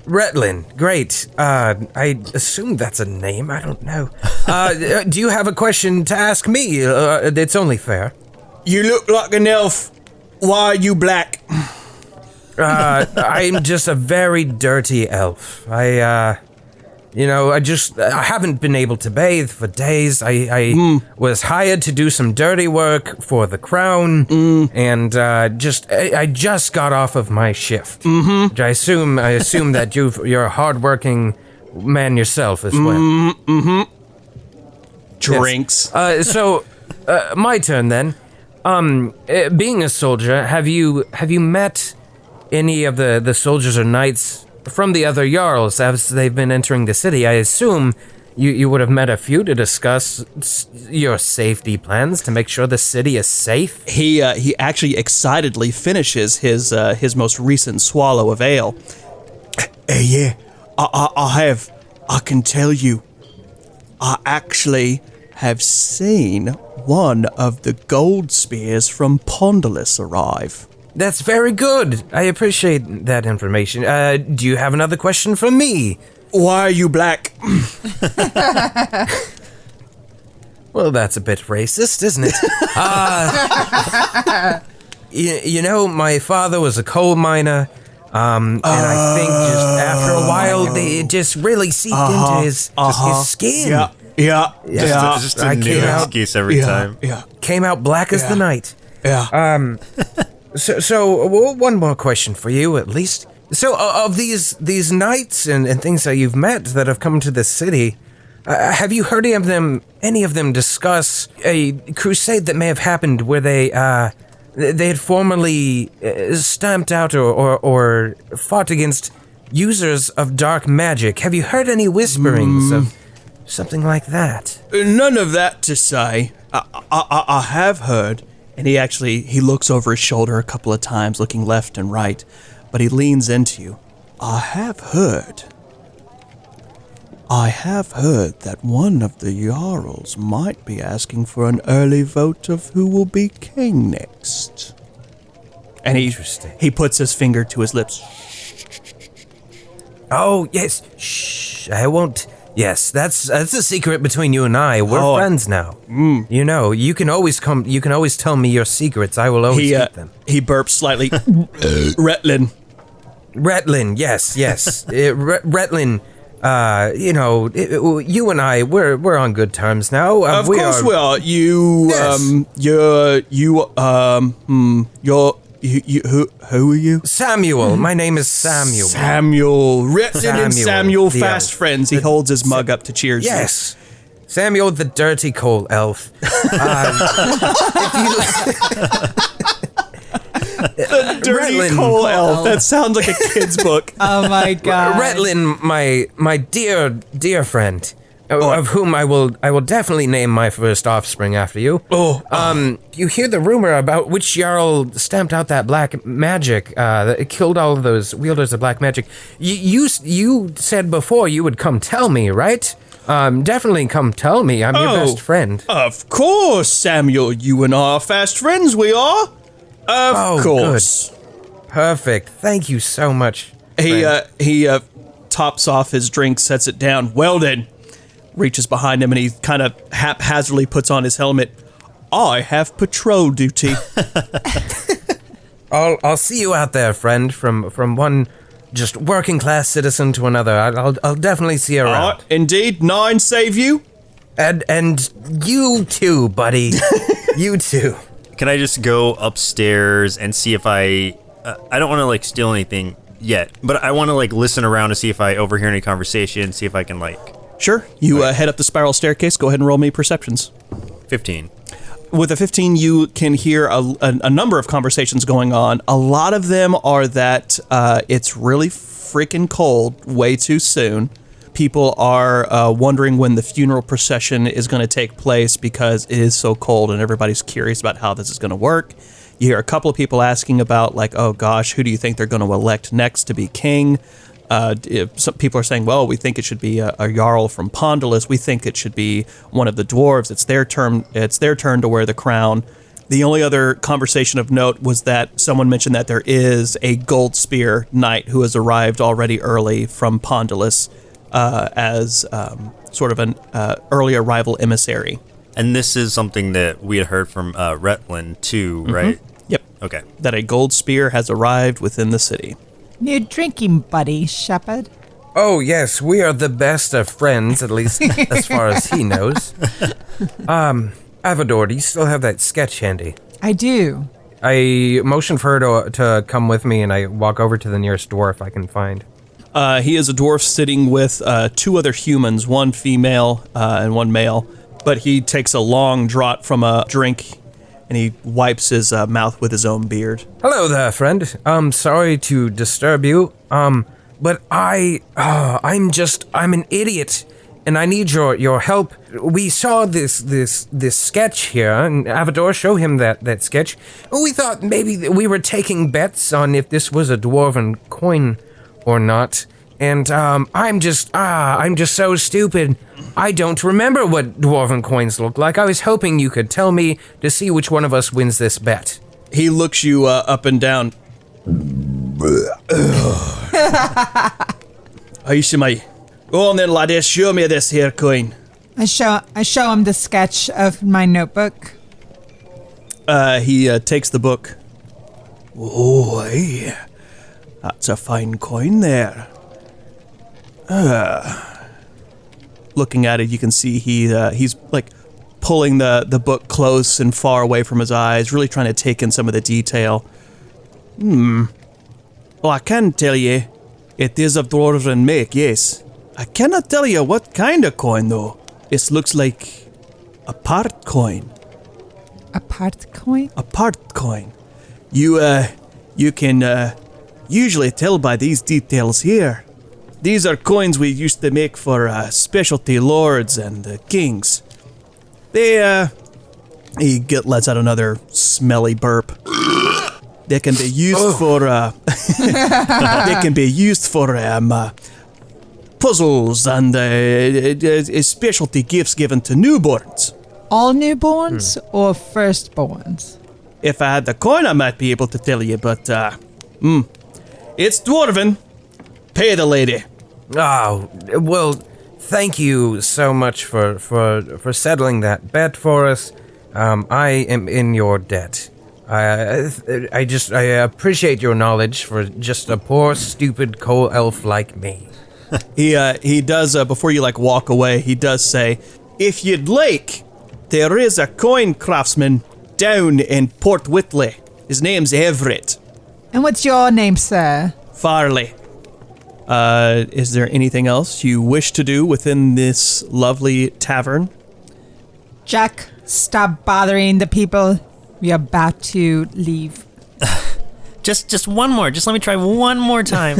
Retlin, great. I assume that's a name. I don't know. Do you have a question to ask me? It's only fair. You look like an elf. Why are you black? I'm just a very dirty elf. I haven't been able to bathe for days. I was hired to do some dirty work for the crown, and I just got off of my shift. Which I assume that you're a hardworking man yourself as well. Drinks. Yes. So, my turn then. Being a soldier, have you met any of the soldiers or knights from the other Jarls as they've been entering the city. I assume you would have met a few to discuss your safety plans to make sure the city is safe. He actually excitedly finishes his most recent swallow of ale. Yeah, I can tell you, I actually have seen one of the gold spears from Pondalus arrive. That's very good. I appreciate that information. Do you have another question for me? Why are you black? Well, that's a bit racist, isn't it? You know, my father was a coal miner, and I think just after a while, it just really seeped into his skin. Yeah. Just a new excuse every time. Yeah. Came out black as the night. Yeah. So one more question for you, at least. So, of these knights and things that you've met that have come to this city, have you heard any of them discuss a crusade that may have happened where they had formerly stamped out or fought against users of dark magic? Have you heard any whisperings of something like that? None of that to say. I have heard, and he looks over his shoulder a couple of times, looking left and right, but he leans into you. I have heard that one of the Jarls might be asking for an early vote of who will be king next. And he puts his finger to his lips. Oh, yes. Shh, I won't. Yes, that's a secret between you and I. We're friends now. You know, you can always tell me your secrets. I will always keep them. He burps slightly. Retlin, yes. Retlin, you and I, we're on good terms now. Of course we are. Who are you? Samuel. My name is Samuel. Samuel. Retlin and Samuel, fast friends. He holds his mug up to cheers. Yes. Samuel the dirty coal elf. The dirty coal elf. That sounds like a kid's book. Oh my god. Retlin, my dear friend, of whom I will definitely name my first offspring after you. You hear the rumor about which Jarl stamped out that black magic that killed all of those wielders of black magic. You said before you would come tell me, right? Definitely come tell me. I'm your best friend. Of course, Samuel. You and I are fast friends, we are. Of course. Good. Perfect. Thank you so much. He tops off his drink, sets it down. Well then, reaches behind him and he kind of haphazardly puts on his helmet. I have patrol duty. I'll see you out there, friend. From one just working class citizen to another. I'll definitely see you around. Indeed, 9 save you. And you too, buddy. You too. Can I just go upstairs and see if I don't want to like steal anything yet, but I want to like listen around to see if I overhear any conversation, see if I can like... Sure. You head up the spiral staircase. Go ahead and roll me perceptions. 15. With a 15, you can hear a number of conversations going on. A lot of them are that it's really freaking cold way too soon. People are wondering when the funeral procession is going to take place because it is so cold and everybody's curious about how this is going to work. You hear a couple of people asking about, like, oh gosh, who do you think they're going to elect next to be king? Some people are saying, well, we think it should be a Jarl from Pondalus. We think it should be one of the dwarves. It's their turn to wear the crown. The only other conversation of note was that someone mentioned that there is a gold spear knight who has arrived already early from Pondalus as sort of an early arrival emissary. And this is something that we had heard from Retlin too, right? Yep. Okay. That a gold spear has arrived within the city. New drinking buddy, Sheppard. Oh, yes, we are the best of friends, at least as far as he knows. Avadore, do you still have that sketch handy? I do. I motion for her to come with me, and I walk over to the nearest dwarf I can find. He is a dwarf sitting with 2 other humans, one female and one male. But he takes a long draught from a drink, and he wipes his mouth with his own beard. Hello there, friend. Sorry to disturb you. but I'm an idiot, and I need your help. We saw this sketch here, and Avadore, show him that sketch. We thought maybe we were taking bets on if this was a dwarven coin or not. And I'm just so stupid. I don't remember what dwarven coins look like. I was hoping you could tell me to see which one of us wins this bet. He looks you up and down. I see my. Go on then, laddie. Show me this here coin. I show him the sketch of my notebook. He takes the book. Oh, yeah. That's a fine coin there. Looking at it, you can see he's like pulling the book close and far away from his eyes, really trying to take in some of the detail. Well, I can tell you, it is of dwarven make, yes. I cannot tell you what kind of coin, though. It looks like a part coin. A part coin? A part coin. You can usually tell by these details here. These are coins we used to make for specialty lords and kings. They, he lets out another smelly burp. They can be used for, puzzles and specialty gifts given to newborns. All newborns or firstborns? If I had the coin, I might be able to tell you, but, it's dwarven. Pay the lady. Oh, well, thank you so much for settling that bet for us. I am in your debt. I appreciate your knowledge for just a poor, stupid coal elf like me. He does, before you, walk away, he does say, if you'd like, there is a coin craftsman down in Port Whitley. His name's Everett. And what's your name, sir? Farley. Is there anything else you wish to do within this lovely tavern? Jack, stop bothering the people. We are about to leave. Just one more. Just let me try one more time.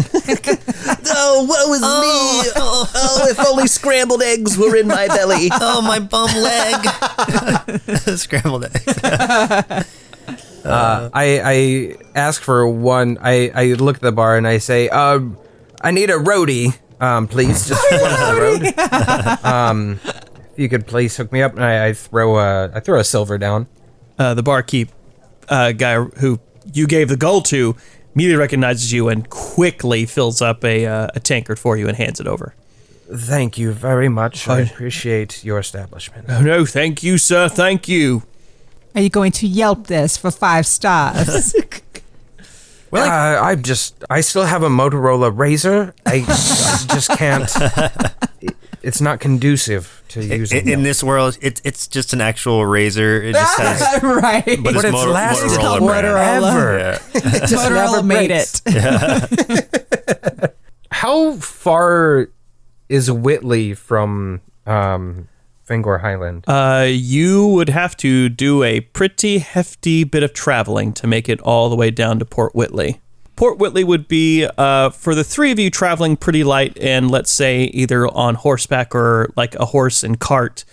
Oh, woe is me! Oh, if only scrambled eggs were in my belly. Oh, my bum leg. Scrambled eggs. I ask for one. I look at the bar and I say, I need a roadie, please. Just one for the road. If you could please hook me up. And I throw a silver down. The barkeep guy who you gave the gold to immediately recognizes you and quickly fills up a tankard for you and hands it over. Thank you very much. I appreciate your establishment. No, thank you, sir. Thank you. Are you going to Yelp this for 5 stars? Well, I still have a Motorola Razr. I just can't. It's not conducive to using in this world. It's just an actual razor. It just has right. but it's lasted Motorola brand. forever. Yeah. Motorola made it. Yeah. How far is Whitley from Fangor Highland? You would have to do a pretty hefty bit of traveling to make it all the way down to Port Whitley. Port Whitley would be, for the three of you, traveling pretty light and let's say either on horseback or like a horse and cart,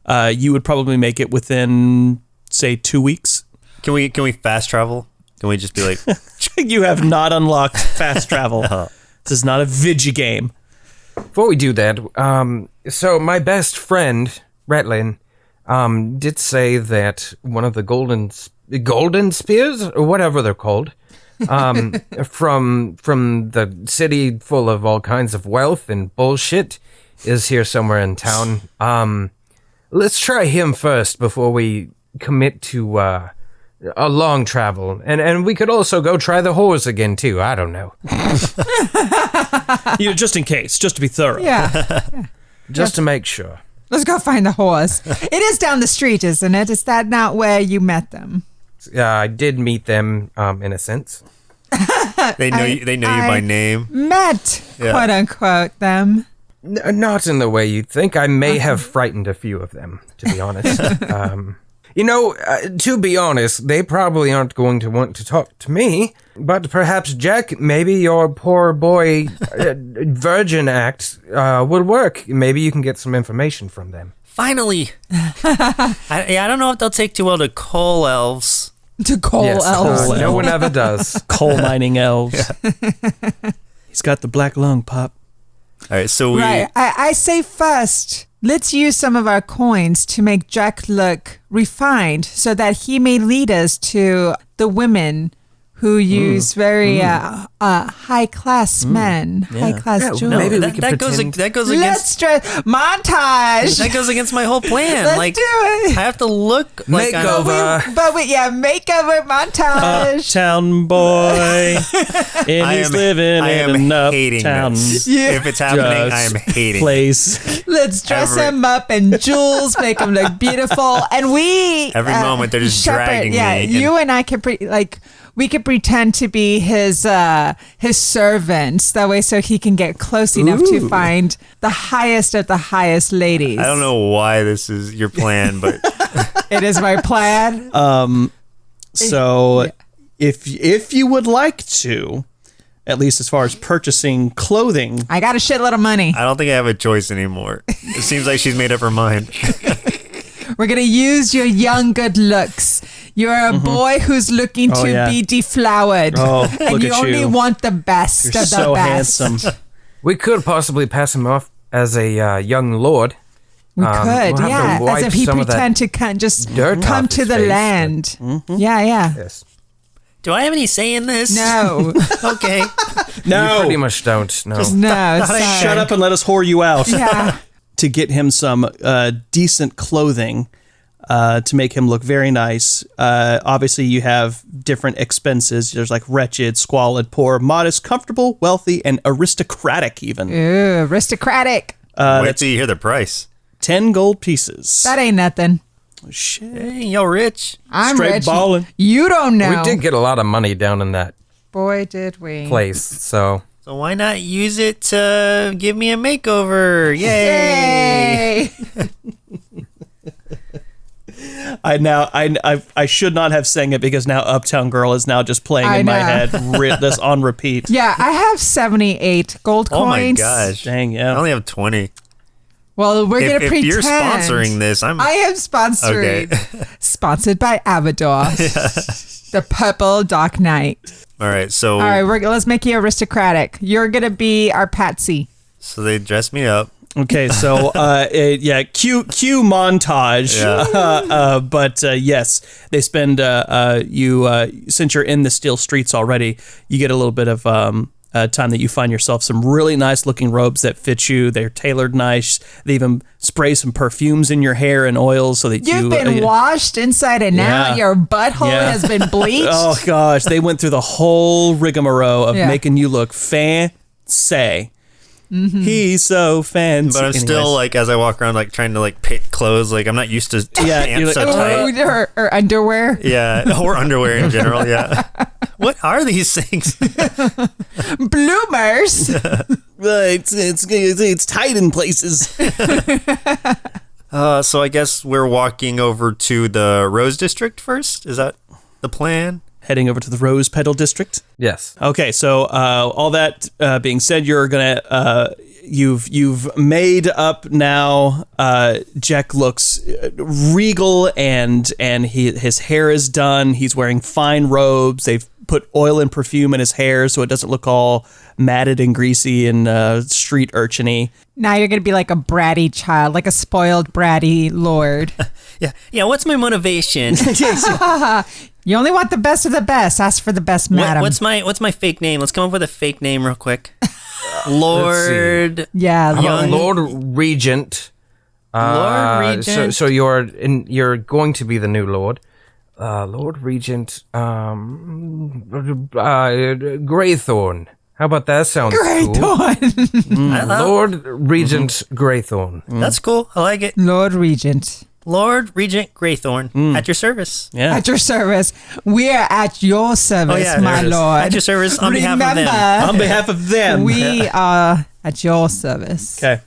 you would probably make it within, say, 2 weeks. Can we fast travel? Can we just be like... You have not unlocked fast travel. This is not a video game. Before we do that, so my best friend, Ratlin, did say that one of the golden spears, or whatever they're called, from the city full of all kinds of wealth and bullshit, is here somewhere in town. Let's try him first before we commit to a long travel, and we could also go try the whores again too. I don't know. Just in case, just to be thorough. Yeah. Just to make sure. Let's go find the horse. It is down the street, isn't it? Is that not where you met them? I did meet them, in a sense. They know you by name. Met, quote unquote, them. Not in the way you'd think. I may have frightened a few of them, to be honest. To be honest, they probably aren't going to want to talk to me, but perhaps, Jack, maybe your poor boy virgin act would work. Maybe you can get some information from them. Finally. I don't know if they'll take too well to coal elves. To coal elves. No one ever does. Coal mining elves. He's got the black lung, Pop. All right, so we. Right. I say first, let's use some of our coins to make Jack look refined so that he may lead us to the women who use very high-class men, high-class jewelry. maybe we that, could that goes pretend- that goes Let's against montage. that goes against my whole plan. Let's like do it. I have to look like I'm- Makeover. Makeover montage. Uptown boy. And I he's am- living I am in an hating uptown this. Yeah. If it's happening, I am hating. place. Let's dress Every- him up in jewels, make him look beautiful, and we Every moment they're just Shepherd, dragging yeah, me. you and I could we could pretend to be his servants that way, so he can get close enough to find the highest of the highest ladies. I don't know why this is your plan, but It is my plan. So if you would like to, at least as far as purchasing clothing, I got a shitload of money. I don't think I have a choice anymore. It seems like she's made up her mind. We're gonna use your young good looks. You're a boy who's looking Oh, to yeah. be deflowered, Oh, and look you at only you. want the best you're of the so best. handsome. We could possibly pass him off as a young lord. We We'll could, have to yeah, as wipe if he some of that pretend to just dirt come off to his the face, but- land. Mm-hmm. Yeah, yeah. Yes. Do I have any say in this? No, Okay. You pretty No, much don't. No. no. Sorry. shut up and let us whore you out. Yeah. To get him some decent clothing to make him look very nice. Obviously, you have different expenses. There's like wretched, squalid, poor, modest, comfortable, wealthy, and aristocratic even. Ooh, aristocratic. Wait till you hear the price. 10 gold pieces. That ain't nothing. Shit. Hey, y'all rich. I'm Straight rich. ballin'. You don't know. We did get a lot of money down in that Boy, did we. place, so So why not use it to give me a makeover? Yay! Yay! I should not have sang it because now Uptown Girl is now just playing I in my know. head this on repeat. Yeah, I have 78 gold Oh my coins. gosh. Dang, I yeah. only have 20. Well, we're gonna If pretend. you're sponsoring this, I'm. I am sponsoring. Okay. Sponsored by Avadore. The Purple Dark Knight. All right, so All right, let's make you aristocratic. You're gonna be our Patsy. so they dress me up. Okay, so cue montage. Yeah. But yes, they spend since you're in the steel streets already, you get a little bit of time that you find yourself some really nice looking robes that fit you. They're tailored nice. They even spray some perfumes in your hair and oils so that You've been washed inside and out. Yeah. Your butthole Yeah. has been bleached. Oh gosh, they went through the whole rigmarole of Yeah. making you look fancy. Mm-hmm. He's so fancy. But I'm still Anyways. like, as I walk around, like trying to like pick clothes. Like I'm not used to Yeah, you're pants like, so tight. Ooh, or underwear. Yeah, or underwear in general. Yeah. What are these things? Bloomers. It's tight in places. So I guess we're walking over to the Rose District first. Is that the plan? Heading over to the Rose Petal District. yes. Okay, so all that being said, you're gonna you've made up now. Jek looks regal, and his hair is done. He's wearing fine robes. They've put oil and perfume in his hair so it doesn't look all matted and greasy and street urchin-y. Now you're gonna be like a bratty child, like a spoiled bratty lord. Yeah. What's my motivation? You only want the best of the best. Ask for the best, madam. What's my fake name? Let's come up with a fake name real quick. Lord. Yeah, How about Lord. Lord Regent? Lord Regent. So you're going to be the new Lord. Lord Regent. Graythorn. How about that? Sounds Great cool. one. Lord Regent Graythorn. That's cool. I like it. Lord Regent. Lord Regent Graythorn, at your service. Yeah. At your service. We're at your service, there my it is. lord. At your service on behalf of them. Remember, On behalf of them. we are at your service. Okay.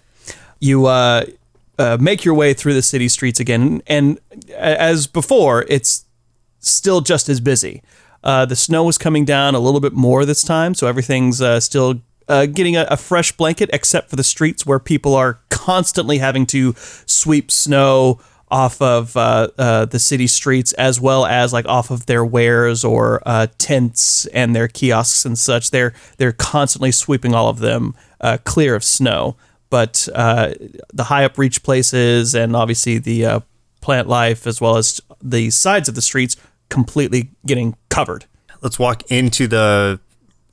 You make your way through the city streets again. And as before, it's still just as busy. The snow is coming down a little bit more this time, so everything's still getting a fresh blanket, except for the streets where people are constantly having to sweep snow off of the city streets, as well as like off of their wares or tents and their kiosks and such. They're constantly sweeping all of them clear of snow. But the high up reach places and obviously the plant life, as well as the sides of the streets, completely getting covered. Let's walk into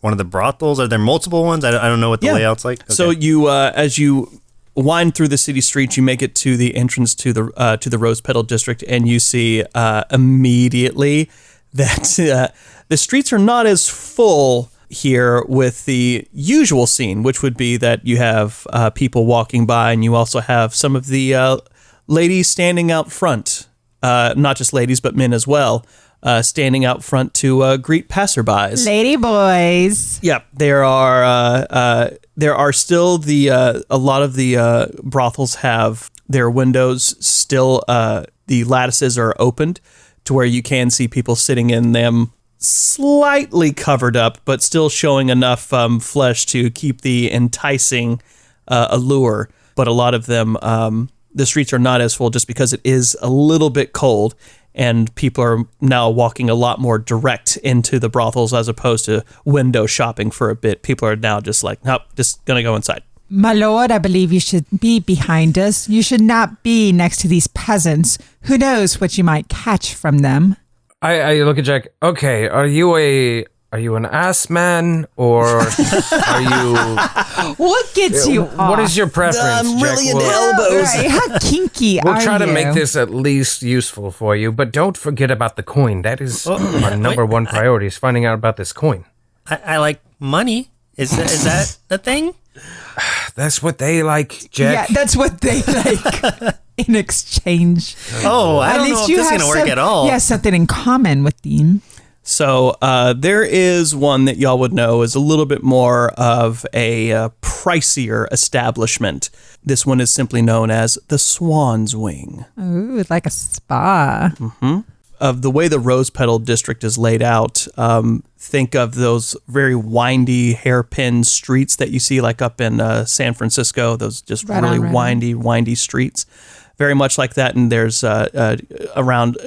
one of the brothels. Are there multiple ones? I don't know what the layout's like. Okay. So you, as you wind through the city streets, you make it to the entrance to the Rose Petal District, and you see immediately that the streets are not as full here with the usual scene, which would be that you have people walking by, and you also have some of the ladies standing out front, not just ladies, but men as well, standing out front to greet passerbys. Lady boys. Yeah, there are still a lot of the brothels have their windows still, the lattices are opened to where you can see people sitting in them, slightly covered up, but still showing enough flesh to keep the enticing allure. But a lot of them, the streets are not as full just because it is a little bit cold, and people are now walking a lot more direct into the brothels as opposed to window shopping for a bit. People are now just like, nope, just gonna go inside. My lord, I believe you should be behind us. You should not be next to these peasants. Who knows what you might catch from them? I look at Jack. Okay, are you an ass man, or are you? What gets you off? What is your preference? I'm really Jack? into elbows. Right, how kinky We'll are try to you? make this at least useful for you, but don't forget about the coin. That is our number one priority, is finding out about this coin. I like money. Is that the thing? That's what they like, Jack. Yeah, that's what they like in exchange. Oh, I At don't know least if you this is have going to work some- at all. You have something in common with them. So there is one that y'all would know is a little bit more of a pricier establishment. This one is simply known as the Swan's Wing. Ooh, like a spa. Of the way the Rose Petal District is laid out, think of those very windy hairpin streets that you see like up in San Francisco, those just Right really on, right on. windy streets. Very much like that, and there's around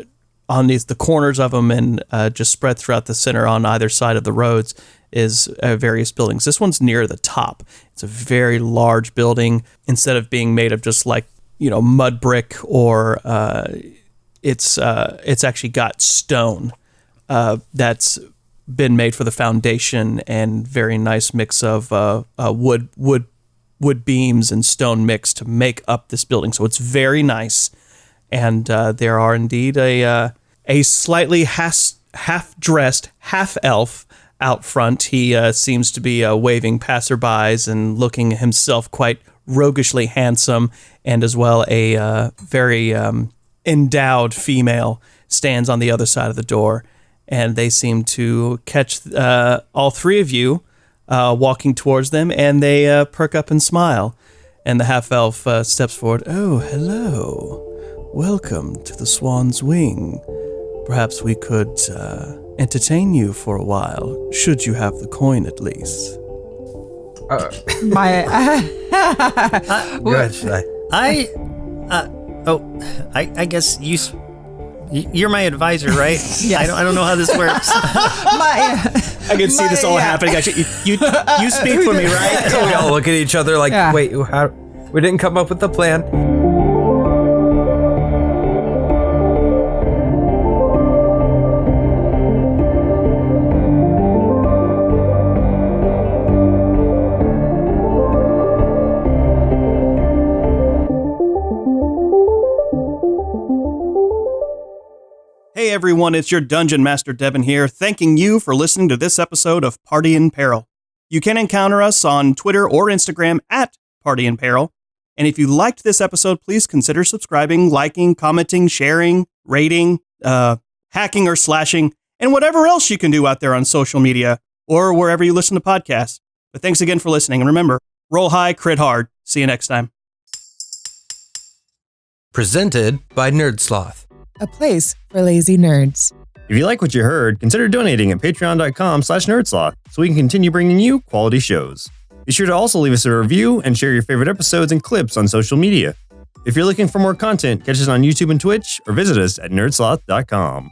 on the corners of them and just spread throughout the center on either side of the roads is various buildings. This one's near the top. It's a very large building. Instead of being made of just like, mud brick or it's actually got stone that's been made for the foundation, and very nice mix of wood beams and stone mix to make up this building. So it's very nice. And there are indeed a slightly half-dressed, half-elf out front. He seems to be waving passerbys and looking himself quite roguishly handsome, and as well a very endowed female stands on the other side of the door. And they seem to catch all three of you walking towards them, and they perk up and smile. And the half-elf steps forward. Oh, hello. Welcome to the Swan's Wing. Perhaps we could entertain you for a while, should you have the coin at least. Good. I guess you're my advisor, right? Yes. I don't know how this works. I can see this all happening. Actually, you speak for me, right? We all look at each other like, Yeah. wait, we didn't come up with the plan. Hey everyone, it's your Dungeon Master Devan here, thanking you for listening to this episode of Party in Peril. You can encounter us on Twitter or Instagram at Party in Peril. And if you liked this episode, please consider subscribing, liking, commenting, sharing, rating, hacking or slashing, and whatever else you can do out there on social media or wherever you listen to podcasts. But thanks again for listening. And remember, roll high, crit hard. See you next time. Presented by Nerdsloth. A place for lazy nerds. If you like what you heard, consider donating at patreon.com/nerdsloth so we can continue bringing you quality shows. Be sure to also leave us a review and share your favorite episodes and clips on social media. If you're looking for more content, catch us on YouTube and Twitch or visit us at nerdsloth.com.